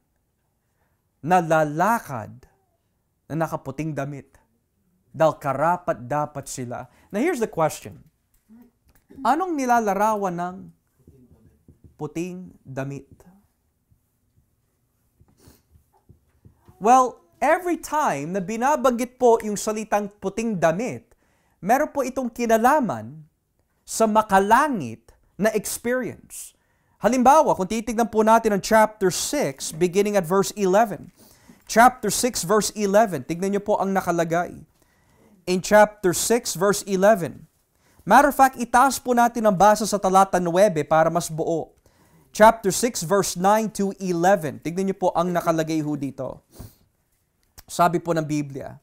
na lalakad na nakaputing damit. Dahil karapat dapat sila. Now here's the question. Anong nilalarawan ng puting damit? Well, every time na binabanggit po yung salitang puting damit, meron po itong kinalaman sa makalangit na experience. Halimbawa, kung titignan po natin ang chapter 6, beginning at verse 11. Chapter 6, verse 11. Tignan niyo po ang nakalagay. In chapter 6, verse 11. Matter of fact, itaas po natin ang basa sa talata 9 para mas buo. Chapter 6, verse 9 to 11. Tignan niyo po ang nakalagay ho dito. Sabi po ng Biblia,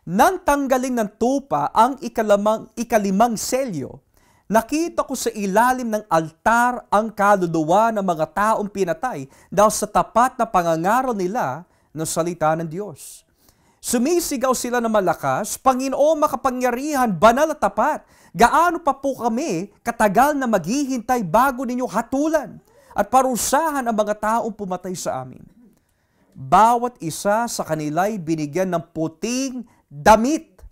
nang tanggalin ng tupa ang ikalimang selyo, nakita ko sa ilalim ng altar ang kaluluwa ng mga taong pinatay dahil sa tapat na pangangaral nila ng salita ng Diyos. Sumisigaw sila ng malakas, Panginoon makapangyarihan, banal at tapat, gaano pa po kami katagal na maghihintay bago ninyo hatulan at parusahan ang mga taong pumatay sa amin. Bawat isa sa kanila'y binigyan ng puting damit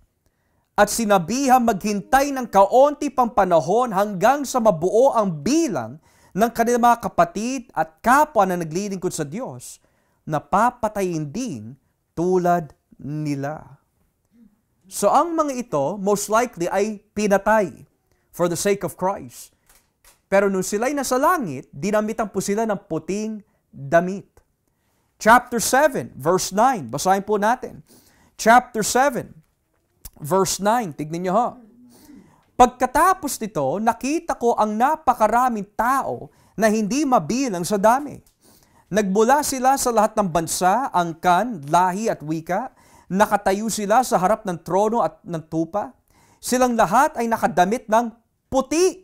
at sinabihang maghintay ng kaunti pang panahon hanggang sa mabuo ang bilang ng kanilang mga kapatid at kapwa na naglilingkod sa Diyos na papatayin din tulad nila. So ang mga ito, most likely ay pinatay for the sake of Christ. Pero nung sila'y nasa langit, dinamitan po sila ng puting damit. Chapter 7, verse 9. Basahin po natin. Chapter 7, verse 9. Tignan niyo ho. Pagkatapos nito, nakita ko ang napakaraming tao na hindi mabilang sa dami. Nagmula sila sa lahat ng bansa, angkan, lahi at wika. Nakatayo sila sa harap ng trono at ng tupa. Silang lahat ay nakadamit ng puti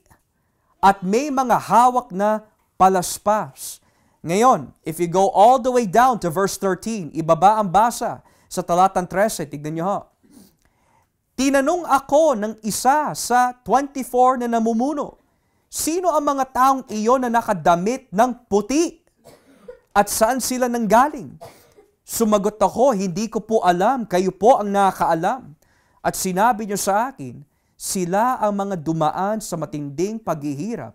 at may mga hawak na palaspas. Ngayon, if you go all the way down to verse 13, ibaba ang basa sa talatang 13, tignan nyo ho. Tinanong ako ng isa sa 24 na namumuno, sino ang mga taong iyon na nakadamit ng puti? At saan sila nanggaling? Sumagot ako, hindi ko po alam, kayo po ang nakakaalam. At sinabi niyo sa akin, sila ang mga dumaan sa matinding paghihirap.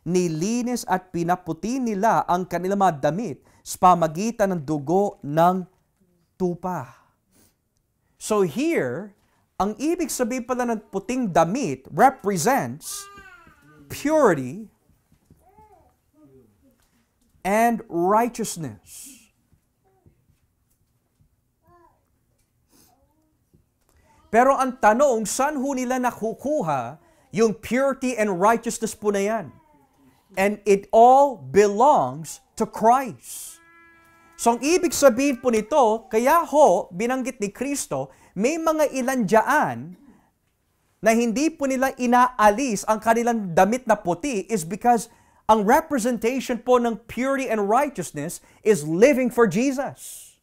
Nilinis at pinaputi nila ang kanilang mga damit sa pamagitan ng dugo ng tupa. So here, ang ibig sabihin pala ng puting damit represents purity and righteousness. Pero ang tanong, saan ho nila nakukuha yung purity and righteousness po na yan? And it all belongs to Christ. So ang ibig sabihin po nito, kaya ho, binanggit ni Kristo, may mga ilan dyan na hindi po nila inaalis ang kanilang damit na puti is because ang representation po ng purity and righteousness is living for Jesus.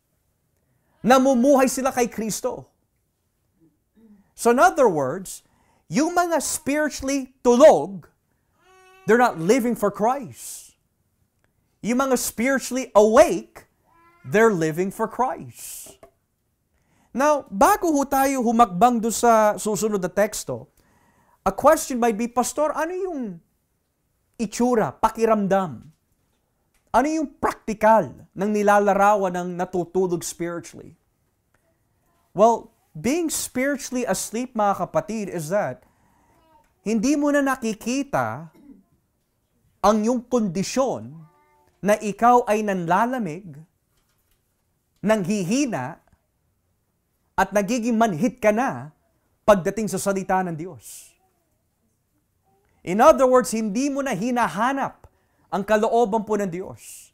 Namumuhay sila kay Kristo. So in other words, yung mga spiritually tulog, they're not living for Christ. Yung mga spiritually awake, they're living for Christ. Now, bago ho tayo humakbang doon sa susunod na teksto, a question might be, Pastor, ano yung itsura, pakiramdam? Ano yung praktikal ng nilalarawan ng natutulog spiritually? Well, being spiritually asleep, mga kapatid, is that hindi mo na nakikita ang iyong kondisyon na ikaw ay nanlalamig, nanghihina, at nagiging manhid ka na pagdating sa salita ng Diyos. In other words, hindi mo na hinahanap ang kalooban po ng Diyos.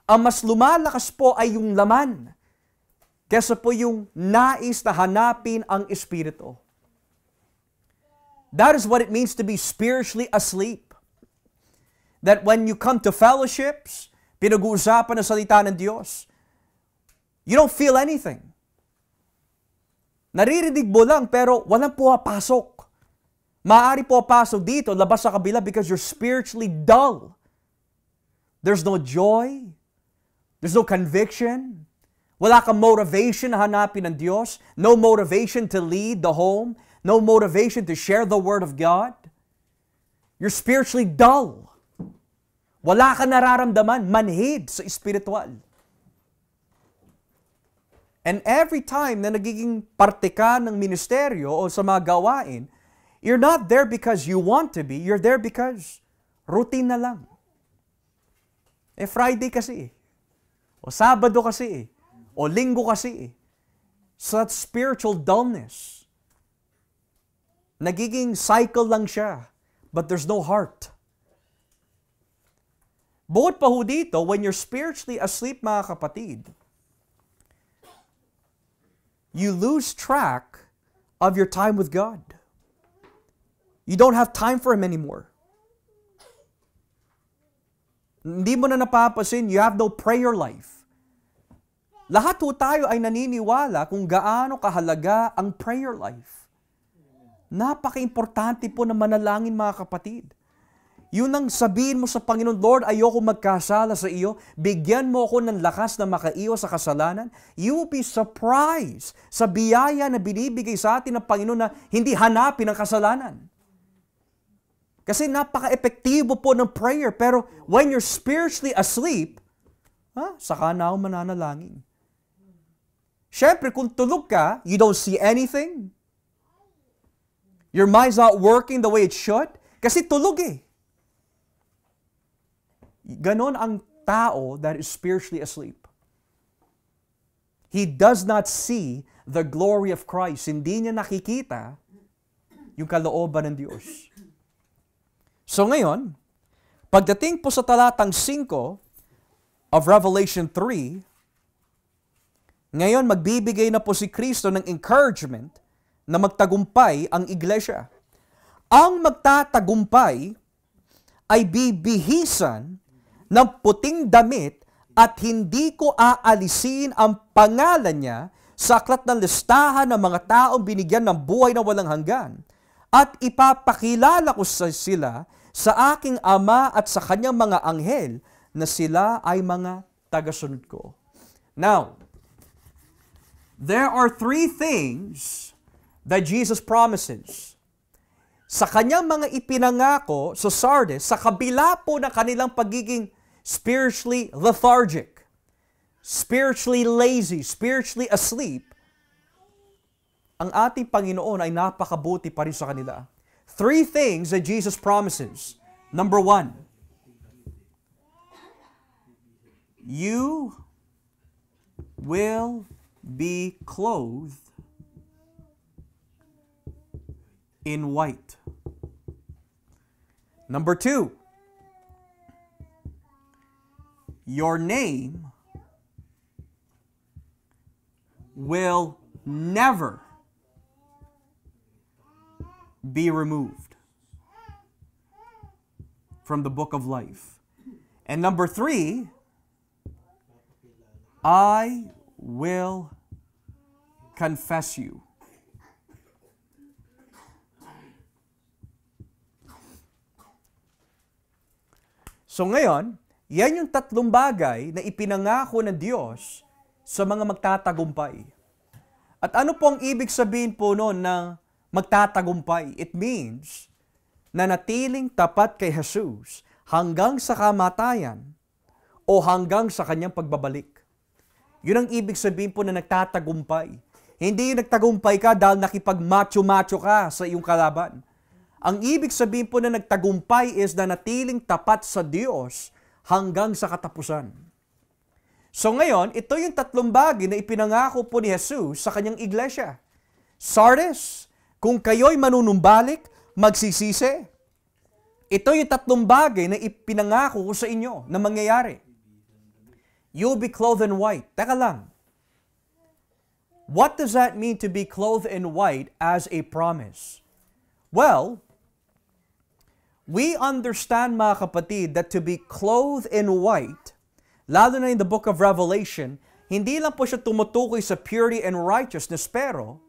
Ang mas lumalakas po ay yung laman kesa po yung nais na hanapin ang Espiritu. That is what it means to be spiritually asleep. That when you come to fellowships, pinag-uusapan ang salita ng Diyos, you don't feel anything. Naririnig mo lang pero walang pumapasok. Maaari pumapasok dito, labas sa kabila because you're spiritually dull. There's no joy. There's no conviction. Wala kang motivation na hanapin ng Diyos. No motivation to lead the home. No motivation to share the Word of God. You're spiritually dull. Wala kang nararamdaman, manhid sa espiritual. And every time na nagiging parte ka ng ministeryo o sa mga gawain, you're not there because you want to be, you're there because routine na lang. Friday kasi o Sabado kasi o Linggo kasi So that spiritual dullness, nagiging cycle lang siya, but there's no heart. Bukod pa ho dito, when you're spiritually asleep, mga kapatid, you lose track of your time with God. You don't have time for Him anymore. Hindi mo na napapasin, you have no prayer life. Lahat ho tayo ay naniniwala kung gaano kahalaga ang prayer life. Napaka-importante po na manalangin, mga kapatid. Yun ang sabihin mo sa Panginoon, Lord, ayoko magkasala sa iyo. Bigyan mo ako ng lakas na makaiwas sa kasalanan. You will be surprised sa biyaya na binibigay sa atin ng Panginoon na hindi hanapin ang kasalanan. Kasi napaka-epektibo po ng prayer. Pero when you're spiritually asleep, saka na ako mananalangin. Siyempre, kung tulog ka, you don't see anything. Your mind's not working the way it should. Kasi tulog eh. Ganon ang tao that is spiritually asleep. He does not see the glory of Christ. Hindi niya nakikita yung kalooban ng Diyos. So ngayon, pagdating po sa talatang 5 of Revelation 3, ngayon magbibigay na po si Kristo ng encouragement na magtagumpay ang iglesia. Ang magtatagumpay ay bibihisan ng puting damit at hindi ko aalisin ang pangalan niya sa aklat ng listahan ng mga taong binigyan ng buhay na walang hanggan, at ipapakilala ko sila sa aking Ama at sa kanyang mga anghel na sila ay mga tagasunod ko. Now, there are three things that Jesus promises. Sa kanyang mga ipinangako sa Sardis, sa kabila po ng kanilang pagiging spiritually lethargic, spiritually lazy, spiritually asleep, ang ating Panginoon ay napakabuti pa rin sa kanila. Three things that Jesus promises. Number one, you will be clothed in white. Number two, your name will never be removed from the book of life. And number three, I will confess you. So ngayon, yan yung tatlong bagay na ipinangako ng Diyos sa mga magtatagumpay. At ano po ang ibig sabihin po noon ng magtatagumpay? It means na natiling tapat kay Jesus hanggang sa kamatayan o hanggang sa kanyang pagbabalik. Yun ang ibig sabihin po na nagtatagumpay. Hindi yung nagtagumpay ka dahil nakipag-macho-macho ka sa iyong kalaban. Ang ibig sabihin po na nagtagumpay is na natiling tapat sa Diyos hanggang sa katapusan. So ngayon, ito yung tatlong bagay na ipinangako po ni Jesus sa kanyang iglesia. Sardis, kung kayo'y manunumbalik, magsisisi. Ito yung tatlong bagay na ipinangako ko sa inyo na mangyayari. You'll be clothed in white. Teka lang. What does that mean to be clothed in white as a promise? Well, we understand, mga kapatid, that to be clothed in white, lalo na in the book of Revelation, hindi lang po siya tumutukoy sa purity and righteousness, pero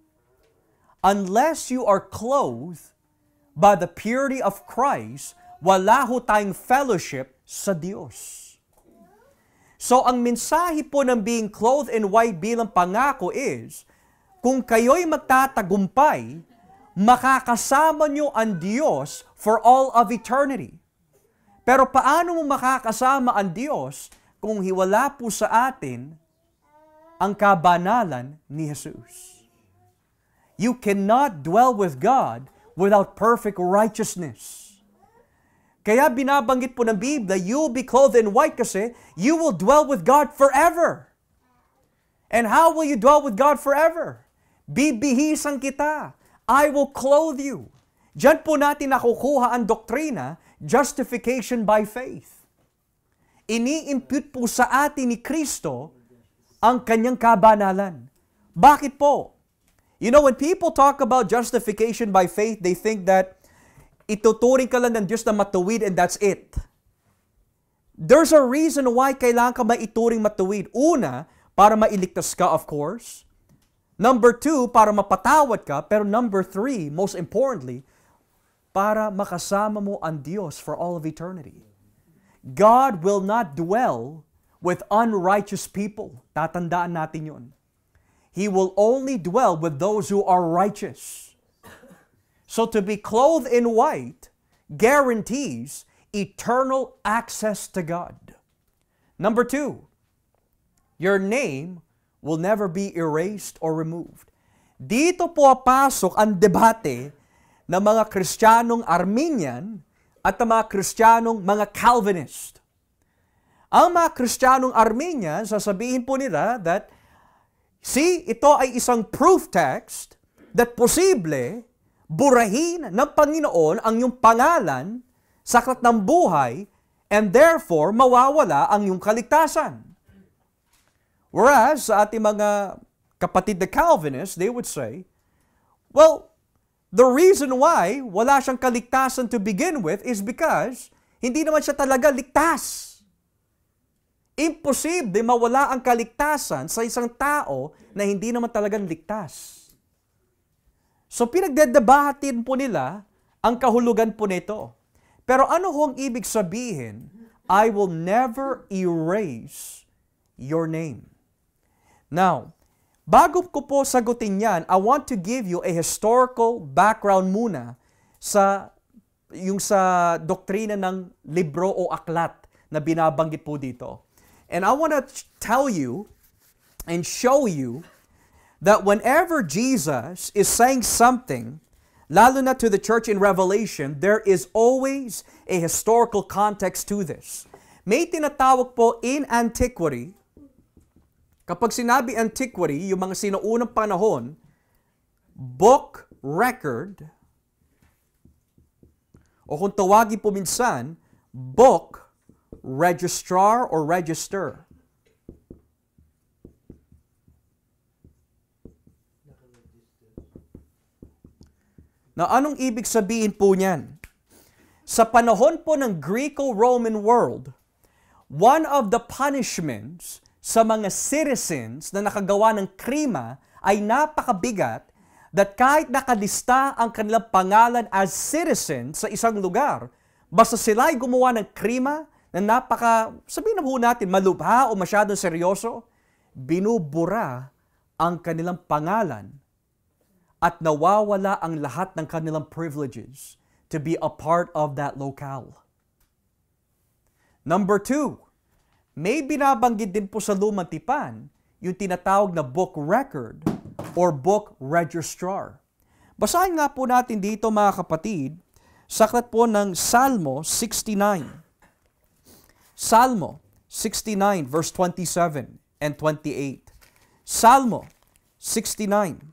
unless you are clothed by the purity of Christ, wala ho tayong fellowship sa Diyos. So, ang mensahe po ng being clothed in white bilang pangako is, kung kayo'y magtatagumpay, makakasama nyo ang Diyos for all of eternity. Pero paano mo makakasama ang Diyos kung hiwala po sa atin ang kabanalan ni Jesus? You cannot dwell with God without perfect righteousness. Kaya binabanggit po ng Biblia, you'll be clothed in white kasi you will dwell with God forever. And how will you dwell with God forever? Bibihisan kita. I will clothe you. Diyan po natin nakukuha ang doktrina, justification by faith. Ini-impute po sa atin ni Kristo ang kanyang kabanalan. Bakit po? You know, when people talk about justification by faith, they think that ituturing ka lang ng Diyos na matuwid and that's it. There's a reason why kailangan ka maituring matuwid. Una, para mailigtas ka, of course. Number two, para mapatawad ka. Pero number three, most importantly, para makasama mo ang Diyos for all of eternity. God will not dwell with unrighteous people. Tatandaan natin yun. He will only dwell with those who are righteous. So to be clothed in white guarantees eternal access to God. Number two, your name will never be erased or removed. Dito po pasok ang debate ng mga Kristiyanong Arminian at ng mga Kristiyanong mga Calvinist. Ang mga Kristiyanong Arminian, sasabihin po nila that, see, ito ay isang proof text that posible burahin ng Panginoon ang iyong pangalan sa aklat ng buhay and therefore mawawala ang iyong kaligtasan. Whereas sa ating mga kapatid na Calvinists, they would say, well, the reason why wala siyang kaligtasan to begin with is because hindi naman siya talaga ligtas. Imposible mawala ang kaligtasan sa isang tao na hindi naman talagang ligtas. So pinagdedebahatin po nila ang kahulugan po nito. Pero ano hong ibig sabihin, I will never erase your name? Now, bago ko po sagutin yan, I want to give you a historical background muna sa doktrina ng libro o aklat na binabanggit po dito. And I want to tell you and show you that whenever Jesus is saying something, lalo na to the church in Revelation, there is always a historical context to this. May tinatawag po in antiquity, kapag sinabi antiquity, yung mga sinuunang panahon, book record, o kung tawagin po minsan, book registrar or register. Na anong ibig sabihin po niyan? Sa panahon po ng Greco-Roman world, one of the punishments sa mga citizens na nakagawa ng krima ay napakabigat that kahit nakalista ang kanilang pangalan as citizen sa isang lugar, basta sila ay gumawa ng krima na sabihin na po natin, malubha o masyadong seryoso, binubura ang kanilang pangalan at nawawala ang lahat ng kanilang privileges to be a part of that locale. Number 2, may binabanggit din po sa Lumang Tipan yung tinatawag na book record or book registrar. Basahin nga po natin dito mga kapatid, sa aklat po ng Salmo 69. Salmo 69 verse 27 and 28. Salmo 69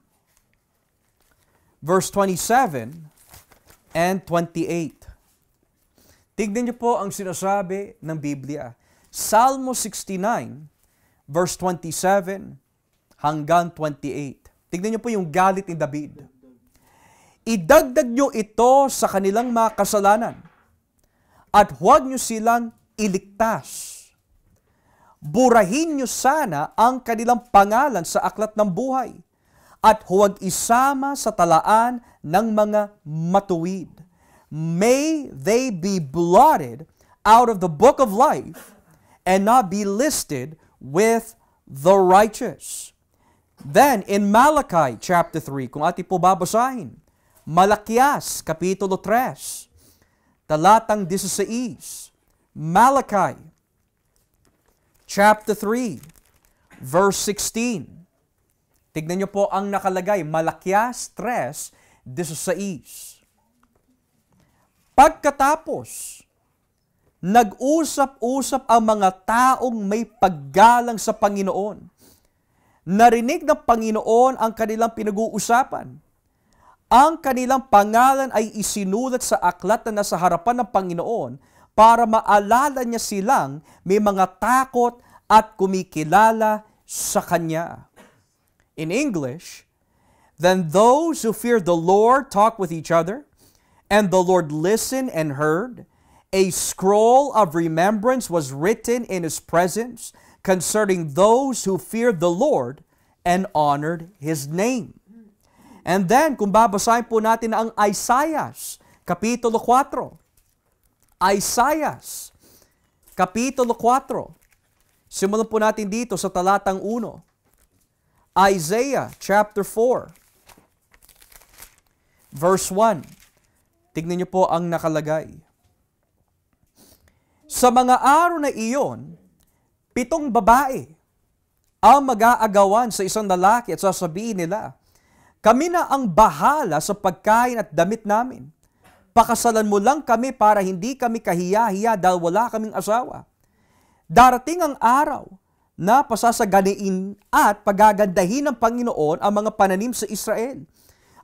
verse 27 and 28. Tignan niyo po ang sinasabi ng Biblia. Salmo 69 verse 27 hanggang 28. Tignan niyo po yung galit ni David. Idagdag niyo ito sa kanilang mga kasalanan at huwag niyo silang iligtas. Burahin niyo sana ang kanilang pangalan sa aklat ng buhay at huwag isama sa talaan ng mga matuwid. May they be blotted out of the book of life and not be listed with the righteous. Then in Malachi chapter 3, kung ating po babasahin, Malakias kapitulo 3, talatang 16, Malachi chapter 3, verse 16. Tignan niyo po ang nakalagay, Malakias 3:16. Pagkatapos, nag-usap-usap ang mga taong may paggalang sa Panginoon. Narinig ng Panginoon ang kanilang pinag-uusapan. Ang kanilang pangalan ay isinulat sa aklat na nasa harapan ng Panginoon para maalala niya silang may mga takot at kumikilala sa Kanya. In English, then those who feared the Lord talked with each other, and the Lord listened and heard. A scroll of remembrance was written in His presence concerning those who feared the Lord and honored His name. And then, kung babasahin po natin ang Isaiah, kapitulo 4. Isaiah, kapitulo 4. Simulan po natin dito sa talatang 1. Isaiah chapter 4, verse 1. Tignan niyo po ang nakalagay. Sa mga araw na iyon, 7 babae ang mag-aagawan sa isang lalaki at sasabihin nila, kami na ang bahala sa pagkain at damit namin. Pakasalan mo lang kami para hindi kami kahiya-hiya dahil wala kaming asawa. Darating ang araw na pasasaganiin at pagagandahin ng Panginoon ang mga pananim sa Israel.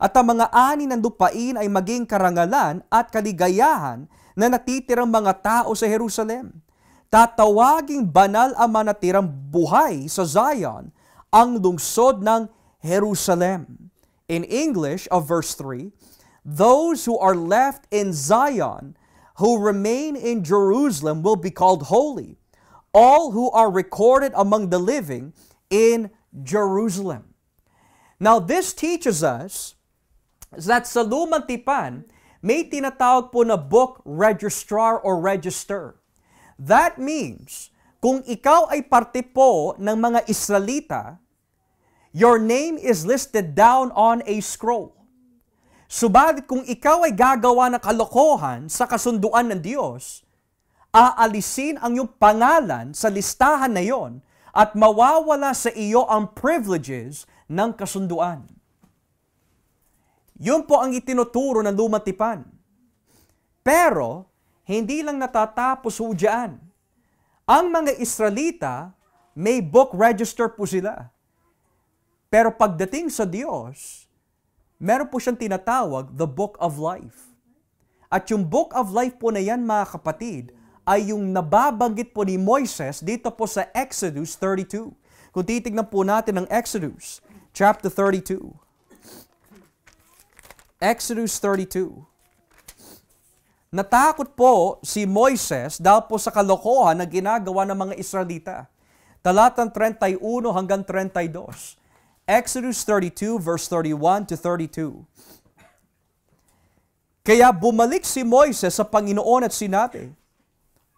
At ang mga ani ng lupain ay maging karangalan at kaligayahan na natitirang mga tao sa Jerusalem. Tatawaging banal ang manatirang buhay sa Zion, ang lungsod ng Jerusalem. In English of verse 3, those who are left in Zion, who remain in Jerusalem, will be called holy. all who are recorded among the living in Jerusalem. Now, this teaches us that sa Lumang Tipan, may tinatawag po na book registrar or register. That means, kung ikaw ay parte po ng mga Israelita, your name is listed down on a scroll. Subalit kung ikaw ay gagawa ng kalokohan sa kasunduan ng Diyos, aalisin ang iyong pangalan sa listahan na yon at mawawala sa iyo ang privileges ng kasunduan. Yun po ang itinuturo ng Lumang Tipan. Pero, hindi lang natatapos ho dyan. Ang mga Israelita, may book register po sila. Pero pagdating sa Diyos, meron po siyang tinatawag, the Book of Life. At yung Book of Life po na yan, mga kapatid, ay yung nababanggit po ni Moises dito po sa Exodus 32. Kung titignan po natin ang Exodus, chapter 32. Exodus 32. Natakot po si Moises dahil po sa kalokohan na ginagawa ng mga Israelita. Talatang 31 hanggang 32. Exodus 32 verse 31 to 32. Kaya bumalik si Moises sa Panginoon at sinabi,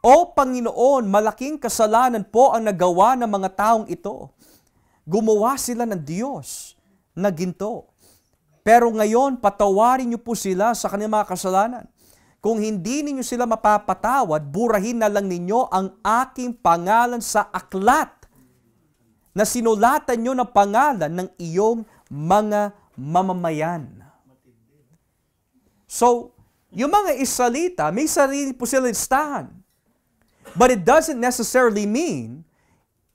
O Panginoon, malaking kasalanan po ang nagawa ng mga taong ito. Gumawa sila ng Diyos na ginto. Pero ngayon, patawarin niyo po sila sa kanilang mga kasalanan. Kung hindi ninyo sila mapapatawad, burahin na lang ninyo ang aking pangalan sa aklat na sinulatan nyo ng pangalan ng iyong mga mamamayan. So, yung mga Israelita, may sarili po sila listahan. But it doesn't necessarily mean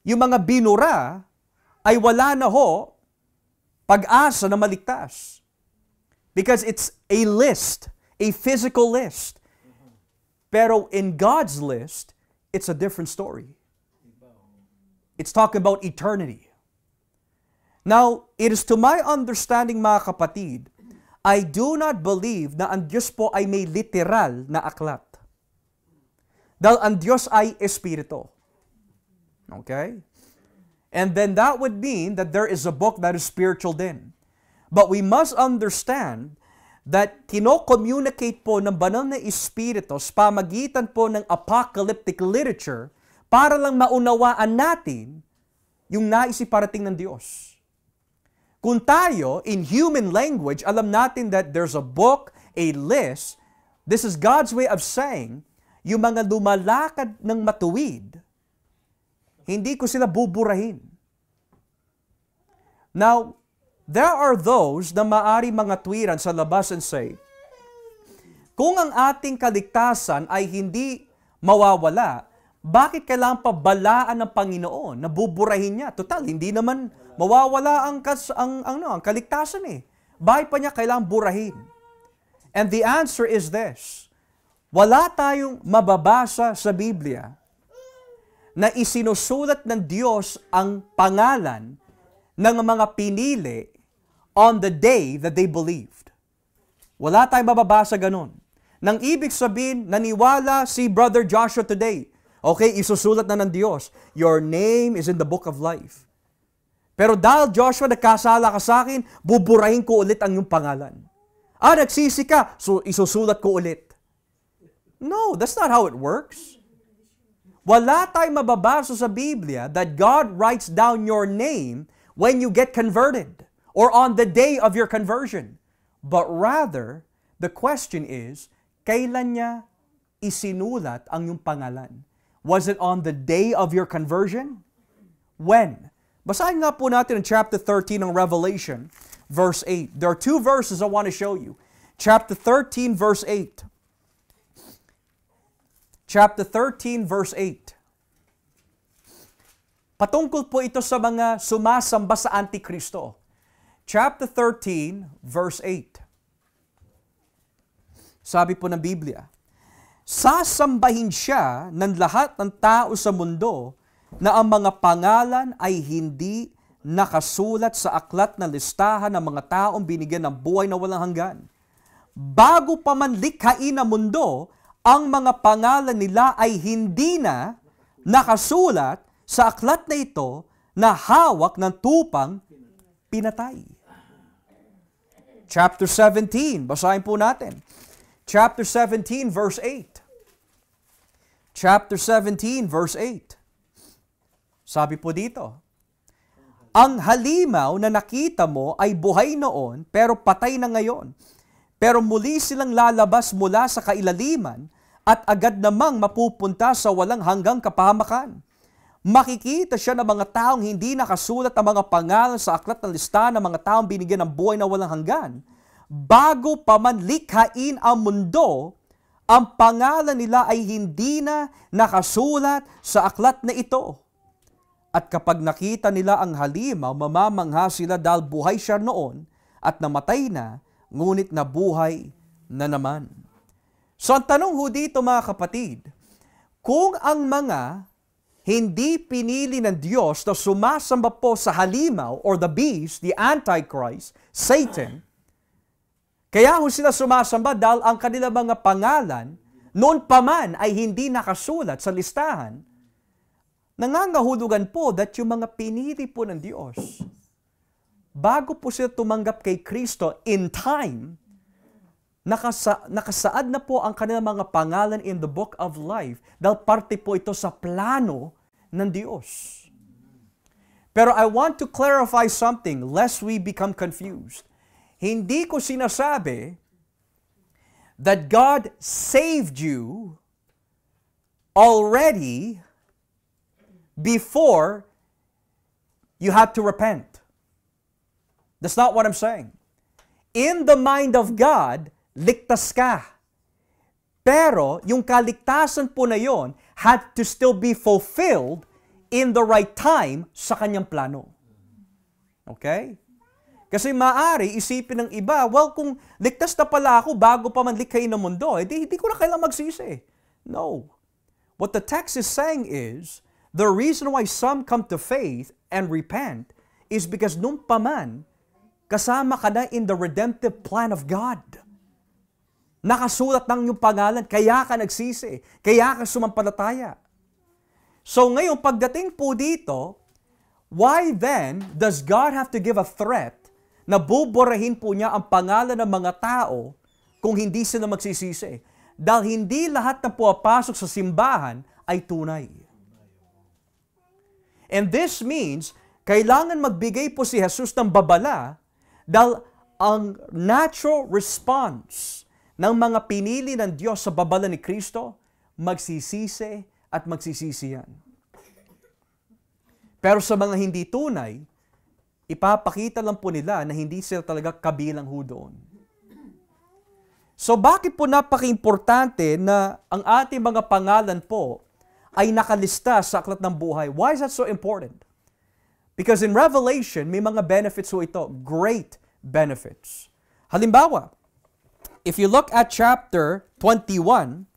yung mga binura ay wala na ho pag-asa na maligtas. Because it's a list, a physical list. Pero in God's list, it's a different story. It's talking about eternity. Now, it is to my understanding, mga kapatid, I do not believe na ang Diyos po ay may literal na aklat. Dahil ang Diyos ay espiritu. Okay? And then that would mean that there is a book that is spiritual din. But we must understand that kino-communicate po ng banal na espiritu sa pamagitan po ng apocalyptic literature para lang maunawaan natin yung nais iparating ng Diyos. Kung tayo, in human language, alam natin that there's a book, a list, this is God's way of saying, yung mga lumalakad ng matuwid, hindi ko sila buburahin. Now, there are those na maari mga tuwiran sa labas and say, kung ang ating kaligtasan ay hindi mawawala, bakit kailangan pa balaan ng Panginoon na buburahin niya? Total, hindi naman mawawala ang kaligtasan eh. Bakit pa niya kailangan burahin? And the answer is this. Wala tayong mababasa sa Biblia na isinusulat ng Diyos ang pangalan ng mga pinili on the day that they believed. Wala tayong mababasa ganun. Nang ibig sabihin, naniwala si Brother Joshua today. Okay, isusulat na ng Diyos. Your name is in the book of life. Pero dahil Joshua, nagkasala ka sa akin, buburahin ko ulit ang iyong pangalan. Nagsisi ka, so isusulat ko ulit. No, that's not how it works. Wala tayong mababasa sa Biblia that God writes down your name when you get converted or on the day of your conversion. But rather, the question is, kailan niya isinulat ang iyong pangalan? Was it on the day of your conversion? When? Basahin nga po natin in chapter 13 ng Revelation, verse 8. There are two verses I want to show you. Chapter 13, verse 8. Chapter 13, verse 8. Patungkol po ito sa mga sumasamba sa Antikristo. Chapter 13, verse 8. Sabi po ng Biblia, sasambahin siya ng lahat ng tao sa mundo na ang mga pangalan ay hindi nakasulat sa aklat na listahan ng mga taong binigyan ng buhay na walang hanggan. Bago pa man likhain ang mundo, ang mga pangalan nila ay hindi na nakasulat sa aklat na ito na hawak ng tupang pinatay. Chapter 17, basahin po natin. Chapter 17, verse 8. Chapter 17, verse 8. Sabi po dito, ang halimaw na nakita mo ay buhay noon, pero patay na ngayon. Pero muli silang lalabas mula sa kailaliman at agad namang mapupunta sa walang hanggang kapahamakan. Makikita siya ng mga taong hindi nakasulat ang mga pangalan sa aklat ng listahan ng mga taong binigyan ng buhay na walang hanggan. Bago pa man likhain ang mundo, ang pangalan nila ay hindi na nakasulat sa aklat na ito. At kapag nakita nila ang halimaw, mamamangha sila dahil buhay siya noon at namatay na, ngunit nabuhay na naman. So ang tanong ho dito mga kapatid, kung ang mga hindi pinili ng Diyos na sumasamba po sa halimaw or the beast, the Antichrist, Satan, kaya ho sila sumasamba dahil ang kanilang mga pangalan noon pa man ay hindi nakasulat sa listahan, nangangahulugan po that yung mga pinili po ng Diyos, bago po sila tumanggap kay Kristo in time, nakasaad na po ang kanilang mga pangalan in the book of life dahil parte po ito sa plano ng Diyos. Pero I want to clarify something lest we become confused. Hindi ko sinasabi that God saved you already before you had to repent. That's not what I'm saying. In the mind of God, ligtas ka. Pero yung kaligtasan po na yon had to still be fulfilled in the right time sa kanyang plano. Okay? Kasi maaari isipin ng iba, well, kung ligtas na pala ako bago pa man likhain ng mundo, hindi ko na kailangang magsisi. No. What the text is saying is, the reason why some come to faith and repent is because nung pa man, kasama ka na in the redemptive plan of God. Nakasulat ng iyong pangalan, kaya ka nagsisi, kaya ka sumampalataya. So ngayon, pagdating po dito, why then does God have to give a threat na buburahin po niya ang pangalan ng mga tao kung hindi sila magsisisi? Dahil hindi lahat na puwapasok sa simbahan ay tunay. And this means, kailangan magbigay po si Jesus ng babala dahil ang natural response ng mga pinili ng Diyos sa babala ni Kristo, magsisisi at magsisisi yan. Pero sa mga hindi tunay, ipapakita lang po nila na hindi sila talaga kabilang ho doon. So bakit po napaka-importante na ang ating mga pangalan po ay nakalista sa aklat ng buhay? Why is that so important? Because in Revelation, may mga benefits ho ito. Great benefits. Halimbawa, if you look at chapter 21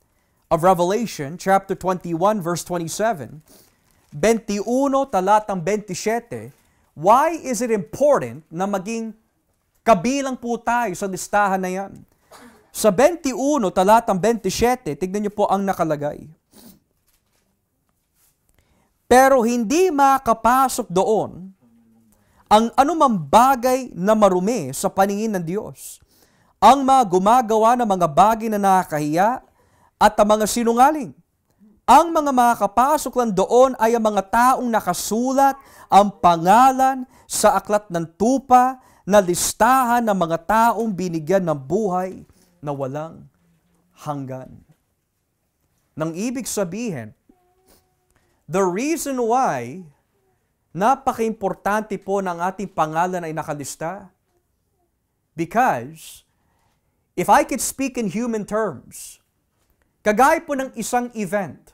of Revelation, chapter 21, verse 27, 21 talatang 27, why is it important na maging kabilang po tayo sa listahan na yan? Sa 21 talatang 27, tignan niyo po ang nakalagay. Pero hindi makapasok doon ang anumang bagay na marumi sa paningin ng Diyos. Ang mga gumagawa ng mga bagay na nakakahiya at ang mga sinungaling. Ang mga makakapasok lang doon ay ang mga taong nakasulat ang pangalan sa aklat ng tupa na listahan ng mga taong binigyan ng buhay na walang hanggan. Nang ibig sabihin, the reason why napaka-importante po ng ating pangalan ay nakalista, because if I could speak in human terms, kagaya po ng isang event,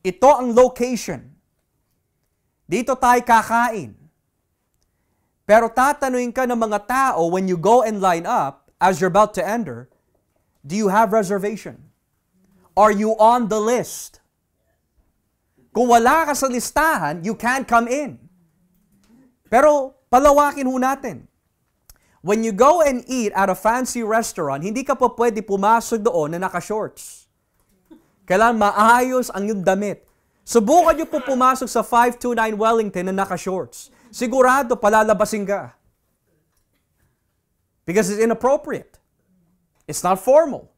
ito ang location. Dito tayo kakain. Pero tatanungin ka ng mga tao when you go and line up, as you're about to enter, do you have reservation? Are you on the list? Kung wala ka sa listahan, you can't come in. Pero palawakin ho natin. When you go and eat at a fancy restaurant, hindi ka pa pwede pumasok doon na naka-shorts. Kailangan maayos ang iyong damit. Subukan nyo po pumasok sa 529 Wellington na naka-shorts. Sigurado palalabasin ka. Because it's inappropriate. It's not formal.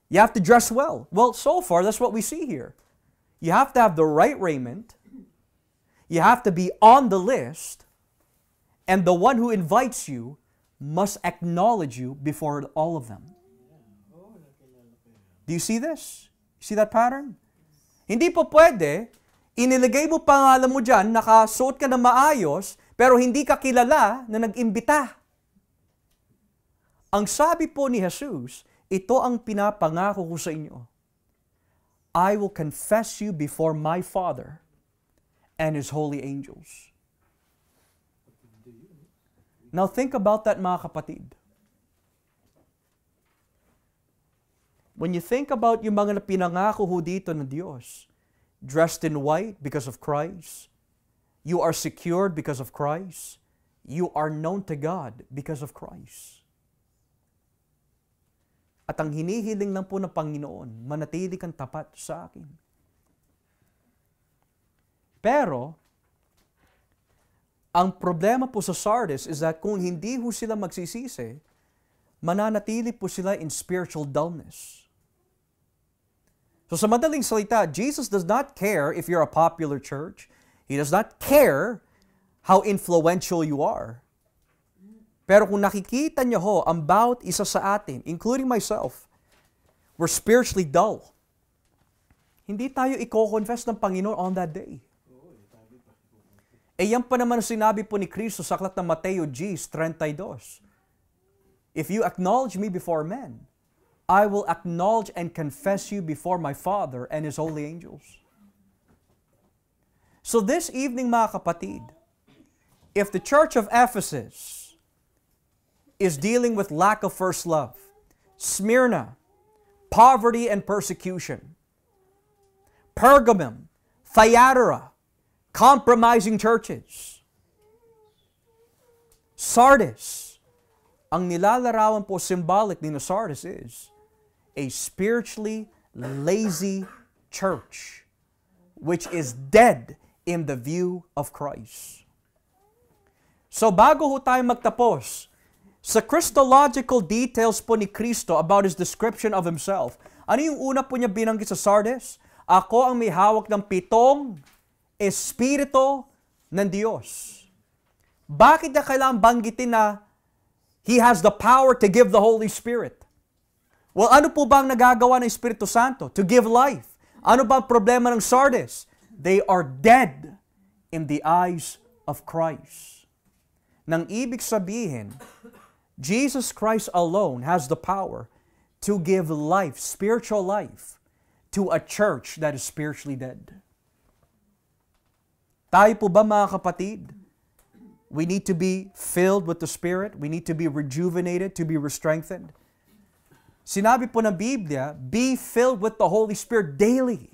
You have to dress well. Well, so far, that's what we see here. You have to have the right raiment. You have to be on the list. And the one who invites you must acknowledge you before all of them. Do you see this? You see that pattern? Hindi po pwede, inilagay mo pangalan mo dyan, nakasuot ka na maayos, pero hindi ka kilala na nag-imbita. Ang sabi po ni Jesus, ito ang pinapangako ko sa inyo. I will confess you before my Father and His holy angels. Now think about that, mga kapatid. When you think about yung mga pinangako ho dito ng Diyos, dressed in white because of Christ, you are secured because of Christ, you are known to God because of Christ. At ang hinihiling lang po ng Panginoon, manatili kang tapat sa akin. Pero, ang problema po sa Sardis is that kung hindi ho sila magsisisi, mananatili po sila in spiritual dullness. So sa madaling salita, Jesus does not care if you're a popular church. He does not care how influential you are. Pero kung nakikita niyo ho, ang bawat isa sa atin, including myself, we're spiritually dull. Hindi tayo i-confess ng Panginoon on that day. Eh yan pa naman sinabi po ni Kristo sa aklat ng Mateo 10:32. If you acknowledge me before men, I will acknowledge and confess you before my Father and His holy angels. So this evening, mga kapatid, if the church of Ephesus is dealing with lack of first love, Smyrna, poverty and persecution, Pergamum, Thyatira, compromising churches, Sardis, ang nilalarawan po symbolic ni Sardis is a spiritually lazy church which is dead in the view of Christ. So bago ho tayo magtapos, sa Christological details po ni Kristo about His description of Himself, ano yung una po niya binanggit sa Sardis? Ako ang may hawak ng 7 Espiritu ng Diyos. Bakit niya kailangan banggitin na He has the power to give the Holy Spirit? Well, ano po ba ang nagagawa ng Espiritu Santo? To give life. Ano ba ang problema ng Sardis? They are dead in the eyes of Christ. Nang ibig sabihin, Jesus Christ alone has the power to give life, spiritual life, to a church that is spiritually dead. Tayo po ba, mga kapatid? We need to be filled with the Spirit. We need to be rejuvenated, to be strengthened. Sinabi po ng Biblia, be filled with the Holy Spirit daily.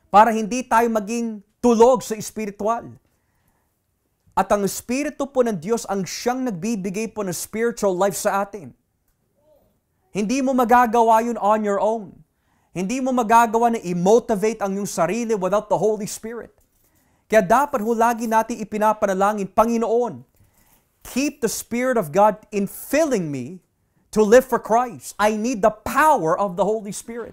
Para hindi tayo maging tulog sa espiritual. At ang Espiritu po ng Diyos ang siyang nagbibigay po ng spiritual life sa atin. Hindi mo magagawa yun on your own. Hindi mo magagawa na i-motivate ang iyong sarili without the Holy Spirit. Kaya dapat ho lagi natin ipinapanalangin, Panginoon, keep the Spirit of God in filling me to live for Christ. I need the power of the Holy Spirit.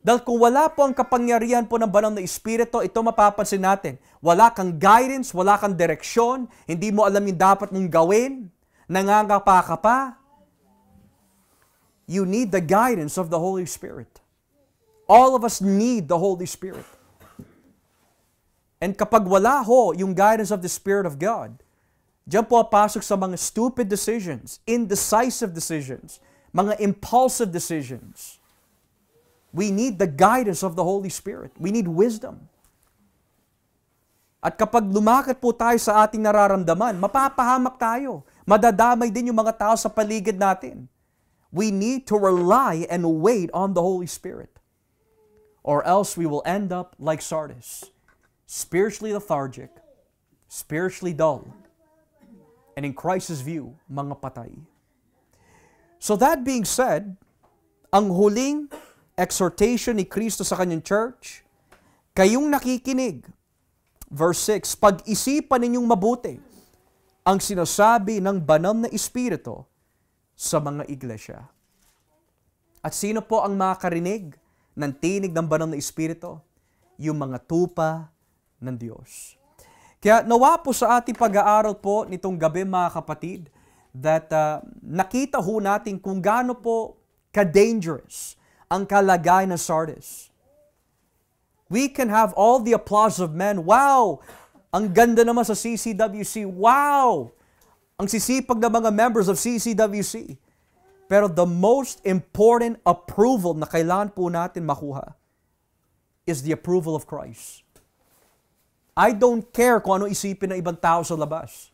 Dahil kung wala po ang kapangyarihan po ng banal na Espiritu, ito mapapansin natin. Wala kang guidance, wala kang direksyon, hindi mo alam yung dapat mong gawin, nangangapa ka pa. You need the guidance of the Holy Spirit. All of us need the Holy Spirit. And kapag wala ho yung guidance of the Spirit of God, diyan po pasok sa mga stupid decisions, indecisive decisions, mga impulsive decisions. We need the guidance of the Holy Spirit. We need wisdom. At kapag lumakad po tayo sa ating nararamdaman, mapapahamak tayo. Madadamay din yung mga tao sa paligid natin. We need to rely and wait on the Holy Spirit. Or else we will end up like Sardis, spiritually lethargic, spiritually dull, and in Christ's view, mga patay. So that being said, ang huling exhortation ni Kristo sa kanyang church, Kayong nakikinig, verse 6, pag-isipan ninyong mabuti ang sinasabi ng banal na Espiritu sa mga iglesia. At sino po ang makakarinig ng tinig ng banal na Espiritu? Yung mga tupa ng Diyos. Kaya nawa po sa ating pag-aaral po nitong gabi mga kapatid, that nakita ho natin kung gaano po ka-dangerous ang kalagayan ng Sardis. We can have all the applause of men. Wow! Ang ganda naman sa CCWC. Wow! Ang sisipag na mga members of CCWC. Pero the most important approval na kailangan po natin makuha is the approval of Christ. I don't care kung ano isipin ng ibang tao sa labas.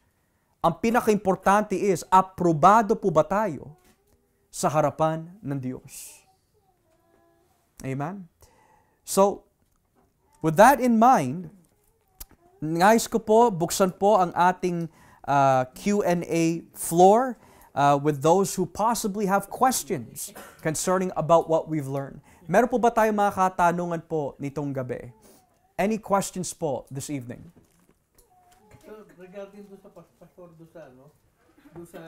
Ang pinaka-importante is, aprobado po ba tayo sa harapan ng Diyos? Amen? So, with that in mind, nais ko po, buksan po ang ating Q&A floor with those who possibly have questions concerning about what we've learned. Meron po ba tayong mga katanungan po nitong gabi? Any questions po this evening? So, regarding doon sa pastor, doon sa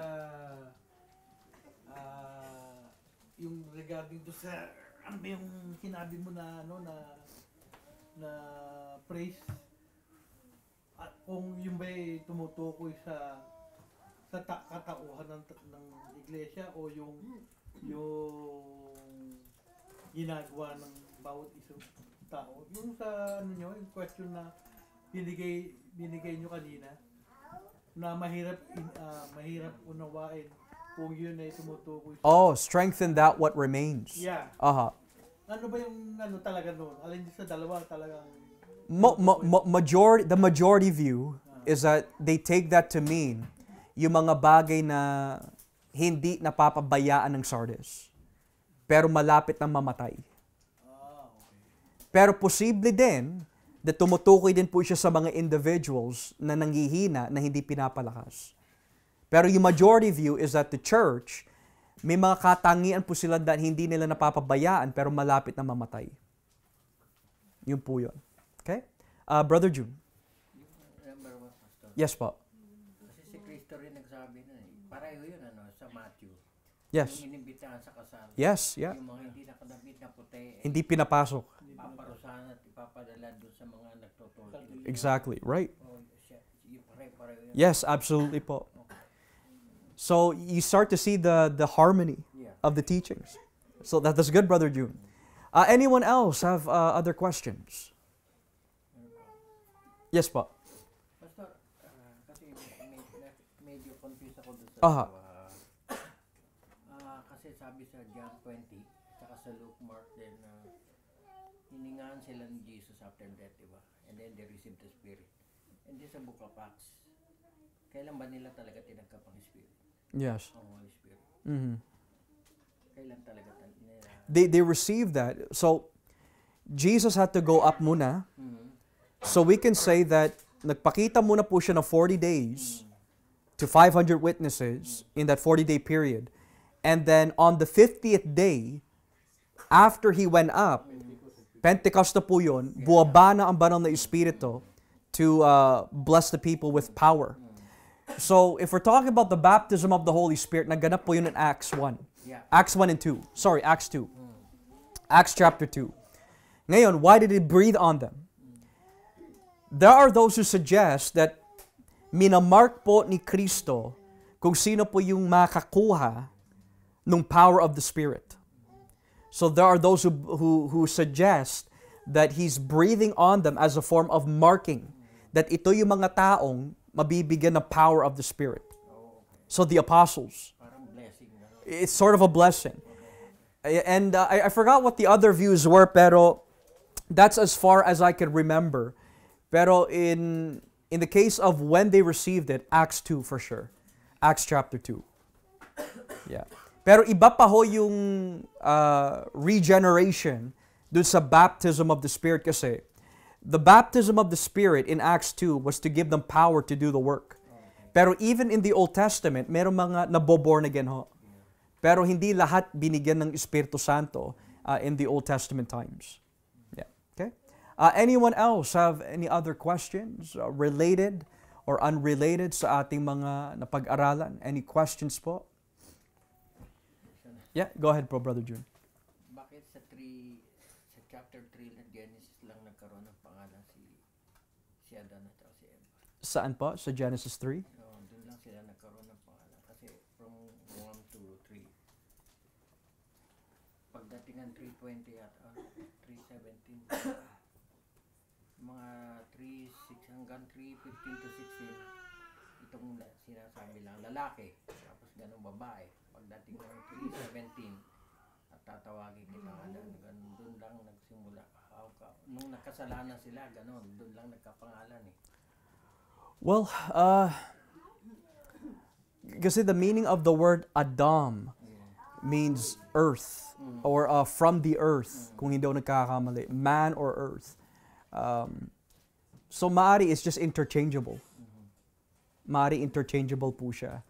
yung regarding doon sa ano ba yung sinabi mo na na praise, at kung yung ba'y tumutukoy sa katauhan ng iglesia o yung ginagawa ng bawat isang tao. Yung sa yung question na binigay nyo kanina, na mahirap unawain kung yun ay tumutukoy sa... Oh, strengthen that what remains. Yeah. Aha. Ano ba yung talaga noon? Alin sa dalawa talagang... The majority view is that they take that to mean yung mga bagay na hindi napapabayaan ng Sardis, pero malapit na mamatay. Pero posible din na tumutukoy din po siya sa mga individuals na nanghihina na hindi pinapalakas. Pero yung majority view is that the church, may mga katangian po sila na hindi nila napapabayaan pero malapit na mamatay. Yun po yun. Okay? Brother June. Number one, Pastor. Yes po. Kasi si Cristo rin nagsabi na pareho yun sa Matthew. Yes. Yung inimbitahan sa kasal. Yes, yeah. Yung mga hindi nakadamit na puti, Hindi pinapasok. paparusahan at ipapadala doon sa mga nagtutulog. Exactly, right. Yung pareho yun. Yes, absolutely po. So you start to see the harmony of the teachings. So that's good, Brother June. Anyone else have other questions? Yes po. Pastor, kasi medyo confused ako doon sa Aha. kasi sabi sa John 20, saka sa Luke, Mark din na hiningaan sila ni Jesus after death, diba? And then they received the Spirit. And then sa Book of Acts, kailan ba nila talaga tinagkap ang Spirit? Yes. Ang Holy Spirit. Mm-hmm. Kailan talaga nila? They received that. So Jesus had to go up muna. So we can say that nagpakita muna po siya ng 40 days to 500 witnesses in that 40-day period. And then on the 50th day, after He went up, Pentecost na po yun, buwaba na ang banal na Espiritu to bless the people with power. So if we're talking about the baptism of the Holy Spirit, naganap po yun in Acts 1. Yeah. Acts 1 and 2. Sorry, Acts 2. Acts chapter 2. Ngayon, why did He breathe on them? There are those who suggest that minamark po ni Kristo kung sino po yung makakuha ng power of the Spirit. So there are those who suggest that He's breathing on them as a form of marking that ito yung mga taong mabibigyan ng power of the Spirit. So the apostles. Parang blessing. It's sort of a blessing. And I forgot what the other views were, pero that's as far as I can remember. Pero in the case of when they received it, Acts 2 for sure. Acts chapter 2. Yeah. Pero iba pa ho yung regeneration dun sa baptism of the Spirit kasi the baptism of the Spirit in Acts 2 was to give them power to do the work. Pero even in the Old Testament, meron mga naboborn again ho. Pero hindi lahat binigyan ng Espiritu Santo in the Old Testament times. Yeah. Okay? Anyone else have any other questions related or unrelated sa ating mga napag-aralan? Any questions po? Yeah, go ahead po, Brother June. Bakit sa chapter 3 ng Genesis lang nagkaroon ng pangalan si Adan at si Eva? Saan po? Sa Genesis 3? No, doon lang sila nagkaroon ng pangalan. Kasi from 1 to 3. Pagdating ng 3:20 at 3:17, mga 3:6 hanggang 3:15 to 16, itong sinasabi lang lalaki, tapos ganun babae. Pagdating ng 3:17, at tatawagin kita Adan, ganun, doon lang nagsimula. Nung nakasalanan sila, ganun, doon lang nagkapangalan eh. Well, kasi the meaning of the word Adam means earth or from the earth, kung hindi ako nagkakamali, man or earth. So maari is just interchangeable. Maari interchangeable po siya.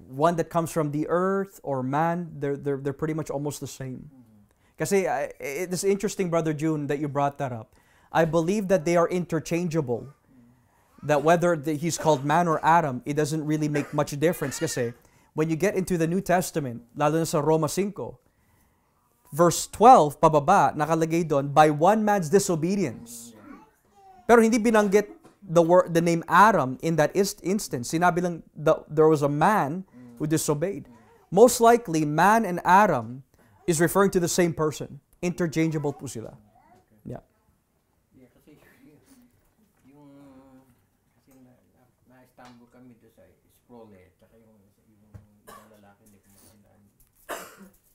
One that comes from the earth or man, they're pretty much almost the same. Kasi it's interesting, Brother June, that you brought that up. I believe that they are interchangeable. That whether he's called man or Adam, it doesn't really make much difference. Kasi when you get into the New Testament, lalo na sa Roma 5, verse 12, pababa, nakalagay doon, by one man's disobedience. Pero hindi binanggit the name Adam in that instance. Sinabi lang, there was a man who disobeyed. Most likely, man and Adam is referring to the same person. Interchangeable po sila. Yeah. Yeah, kasi yung kasi na-stumble kami doon sa scroll tsaka yung lalaki hindi ko matandaan.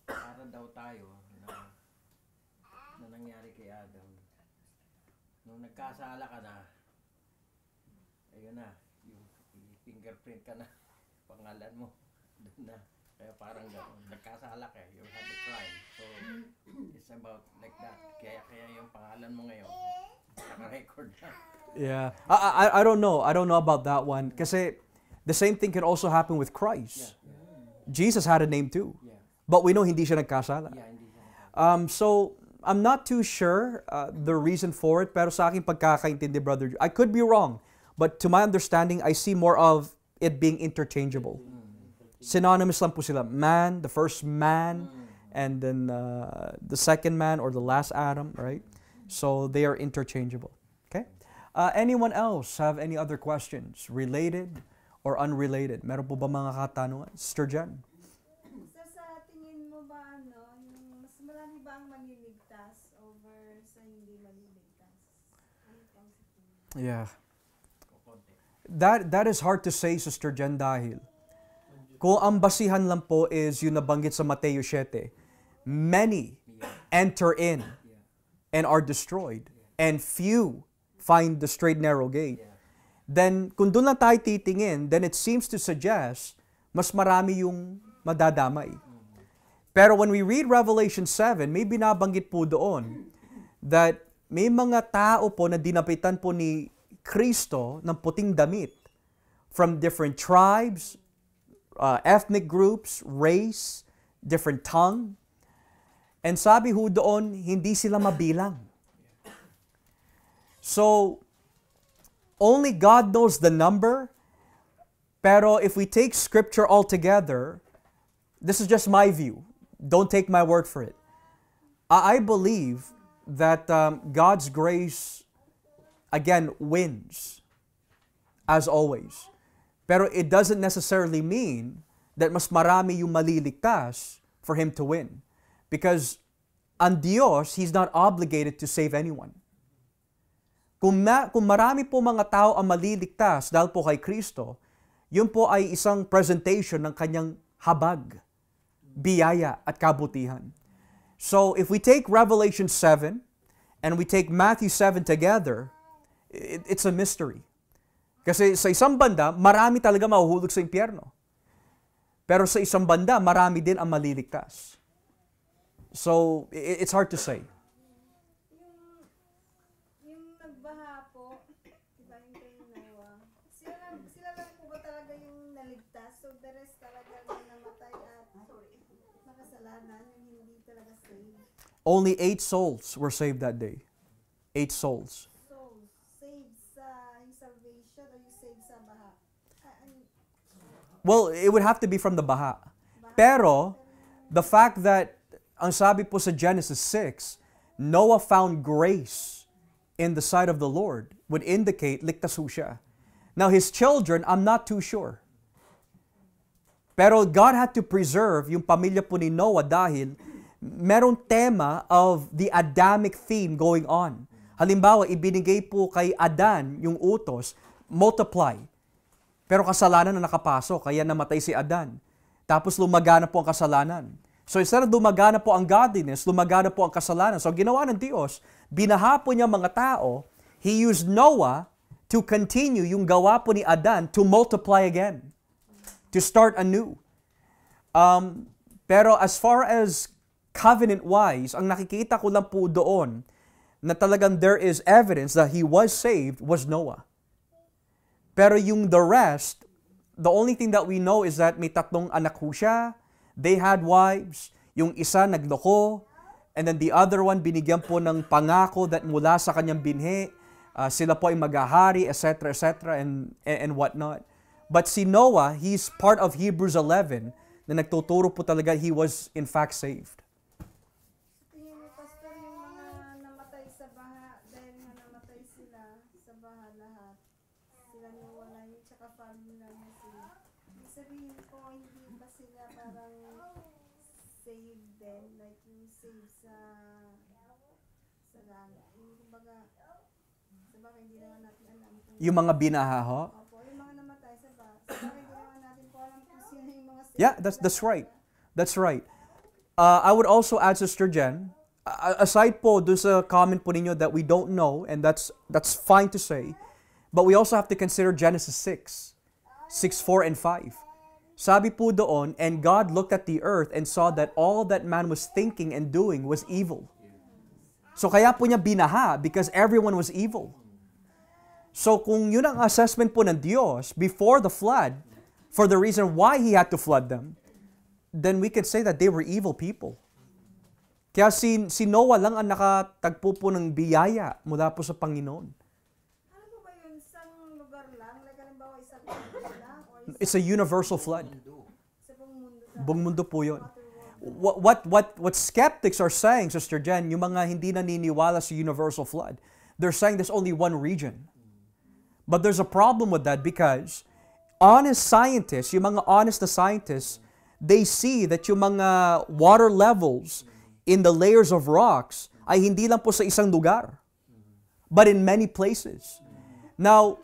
Para daw tayo na nangyari kay Adam. Nung nagkasala ka na, ayun na, yung fingerprint ka na, pangalan mo, doon na. Kaya parang gano'n, nagkasala ka, you have a crime. So, it's about like that. Kaya yung pangalan mo ngayon, naka-record na. Yeah. I don't know. I don't know about that one. Kasi the same thing can also happen with Christ. Yeah. Jesus had a name too. Yeah. But we know hindi siya nagkasala. Yeah, hindi siya. So, I'm not too sure the reason for it, pero sa aking pagkakaintindi, Brother, I could be wrong. But to my understanding, I see more of it being interchangeable. Synonymous lang po sila. Man, the first man, and then the second man or the last Adam, right? So they are interchangeable. Okay? Anyone else have any other questions related or unrelated? Meron po ba mga katanungan? Sister Jen? Sa tingin mo ba, yung mas marami ba ang maliligtas over sa hindi maliligtas? Ano po ang sa tingin mo? Yeah. That is hard to say, Sister Jen, dahil kung ang basihan lang po is yung nabanggit sa Mateo 7, many enter in and are destroyed, and few find the straight narrow gate. Then, kung doon lang tayo titingin, then it seems to suggest mas marami yung madadamay. Pero when we read Revelation 7, may binabanggit po doon that may mga tao po na dinapitan po ni Kristo ng puting damit from different tribes, ethnic groups, race, different tongue. And sabi ho doon, hindi sila mabilang. So, only God knows the number. Pero if we take Scripture altogether, this is just my view. Don't take my word for it. I believe that God's grace, again, wins, as always. Pero it doesn't necessarily mean that mas marami yung maliligtas for Him to win. Because ang Diyos, He's not obligated to save anyone. Kung marami po mga tao ang maliligtas dahil po kay Kristo, yun po ay isang presentation ng Kanyang habag, biyaya at kabutihan. So if we take Revelation 7 and we take Matthew 7 together, it's a mystery. Kasi sa isang banda, marami talaga mahuhulog sa impyerno. Pero sa isang banda, marami din ang maliligtas. So, it's hard to say. Yung nagbaha po, diba yung kay Noah, sila lang po ba talaga yung naligtas? So the rest talaga yung namatay at nakasalanan, yung hindi talaga saved. Only 8 souls were saved that day. 8 souls. So, saved sa yung salvation o yung saved sa baha? Well, it would have to be from the baha. Pero, the fact that, ang sabi po sa Genesis 6, Noah found grace in the sight of the Lord would indicate ligtas ho siya. Now, his children, I'm not too sure. Pero God had to preserve yung pamilya po ni Noah dahil merong tema of the Adamic theme going on. Halimbawa, ibinigay po kay Adan yung utos, multiply. Pero kasalanan na nakapasok, kaya namatay si Adan. Tapos lumagana po ang kasalanan. So instead of lumagana po ang godliness, lumagana po ang kasalanan. So ginawa ng Diyos, binaha po niya mga tao, He used Noah to continue yung gawa po ni Adan to multiply again, to start anew. Pero as far as covenant-wise, ang nakikita ko lang po doon, na talagang there is evidence that he was saved was Noah. Pero yung the rest, the only thing that we know is that may 3 anak ho siya, they had wives, yung isa nagloko, and then the other one binigyan po ng pangako that mula sa kanyang binhi, sila po ay maghahari, etc., etc., and whatnot. But si Noah, he's part of Hebrews 11, na nagtuturo po talaga he was in fact saved. Tingin mo, Pastor, yung mga namatay sa baha, dahil nga namatay sila sa baha lahat, sila niwalay, tsaka family namin sila. Ibig sabihin ko, hindi ba sila parang saved din, like yung saved sa langit. Yung kumbaga, sa baga hindi naman natin alam kung Yung mga binaha ho? opo, yung mga namatay sa baha, sa baga hindi naman natin po alam kung sino yung mga saved. Yeah, that's right. That's right. I would also add, Sister Jen, aside po dun sa comment po ninyo that we don't know, and that's fine to say, but we also have to consider Genesis 6, 4 and 5. Sabi po doon, and God looked at the earth and saw that all that man was thinking and doing was evil. So kaya po niya binaha because everyone was evil. So kung yun ang assessment po ng Diyos before the flood, for the reason why He had to flood them, then we could say that they were evil people. Kaya si Noah lang ang nakatagpo po ng biyaya mula po sa Panginoon. Ano po ba yun? Isang lugar lang? Like, halimbawa, isang lugar lang? Or It's a universal flood. sa buong mundo? Buong mundo po yun. What skeptics are saying, Sister Jen, yung mga hindi naniniwala sa universal flood, they're saying there's only one region. But there's a problem with that because honest scientists, yung mga honest na scientists, they see that yung mga water levels in the layers of rocks ay hindi lang po sa isang lugar, but in many places. Now,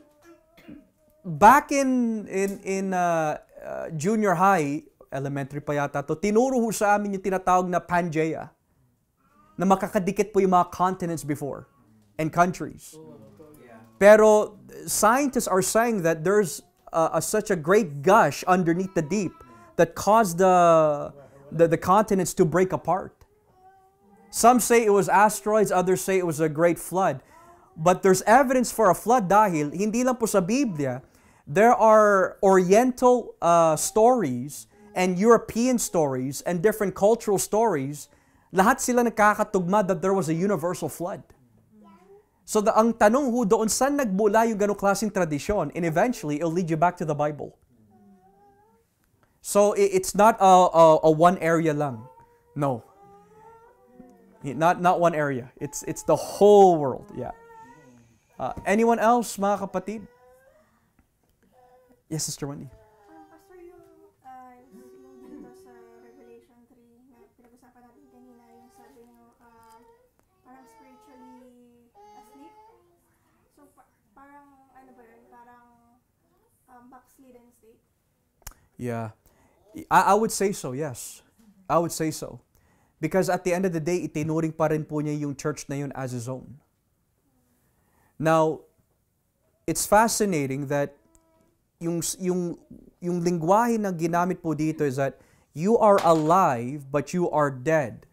back in junior high, elementary pa yata to, tinuro ho sa amin yung tinatawag na Pangea, na makakadikit po yung mga continents before and countries. Pero scientists are saying that there's such a great gush underneath the deep that caused the continents to break apart. Some say it was asteroids, others say it was a great flood. But there's evidence for a flood dahil hindi lang po sa Biblia, there are Oriental stories and European stories and different cultural stories. Lahat sila nakakatugma that there was a universal flood. So ang tanong ho doon, saan nagmula yung ganong klaseng tradisyon? And eventually, it'll lead you back to the Bible. So it's not a one area lang. No. Not one area. It's the whole world. Yeah. Anyone else, mga kapatid? Yes, Sister Wendy. Pastor, yung dito sa Revelation 3 na pinag-usapan natin kanina, yung sabi nyo, parang spiritually asleep. So, parang, ano ba yun? Parang backslidden state. Yeah. I would say so, yes. I would say so. Because at the end of the day, itinuring pa rin po niya yung church na yun as his own. Now, it's fascinating that yung lingwahe na ginamit po dito is that you are alive but you are dead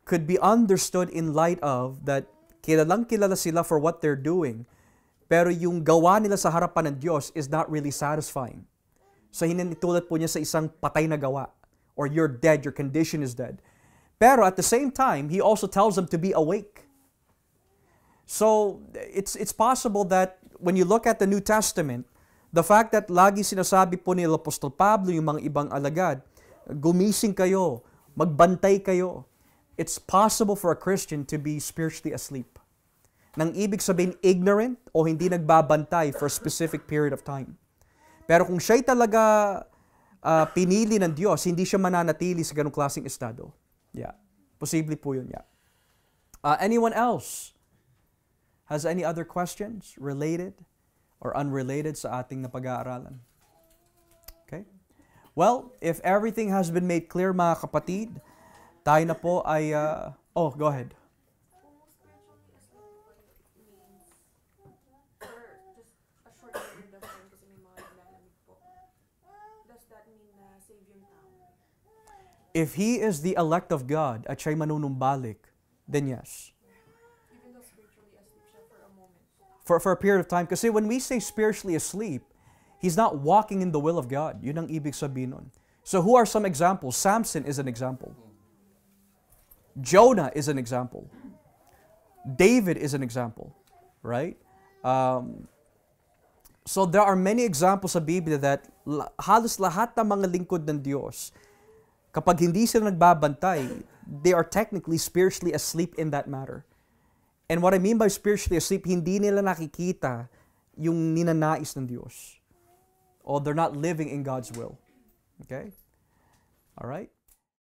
could be understood in light of that kilalang kilala sila for what they're doing, pero yung gawa nila sa harapan ng Diyos is not really satisfying. So hinitulad po niya sa isang patay na gawa, or you're dead, your condition is dead. Pero at the same time, He also tells them to be awake. So, it's possible that when you look at the New Testament, the fact that lagi sinasabi po ni Apostol Pablo yung mga ibang alagad, gumising kayo, magbantay kayo. It's possible for a Christian to be spiritually asleep. Nang ibig sabihin ignorant o hindi nagbabantay for a specific period of time. Pero kung siya'y talaga pinili ng Diyos, hindi siya mananatili sa ganung klaseng estado. Yeah. Posible po yun, yeah. Anyone else has any other questions related or unrelated sa ating napag-aaralan? Okay? Well, if everything has been made clear, mga kapatid, tayo na po ay... go ahead. Kung spiritually asleep means for just a short period of time kasi may mga naglalamig po. Does that mean na save yung tao? If he is the elect of God at siya'y manunumbalik, then yes. Even though spiritually asleep siya for a moment. For a period of time. Kasi when we say spiritually asleep, he's not walking in the will of God. Yun ang ibig sabihin nun. So who are some examples? Samson is an example. Jonah is an example. David is an example. Right? So there are many examples sa Biblia that halos lahat ng mga lingkod ng Diyos, kapag hindi sila nagbabantay, they are technically spiritually asleep in that matter. And what I mean by spiritually asleep, hindi nila nakikita yung ninanais ng Diyos. Or they're not living in God's will. Okay? All right?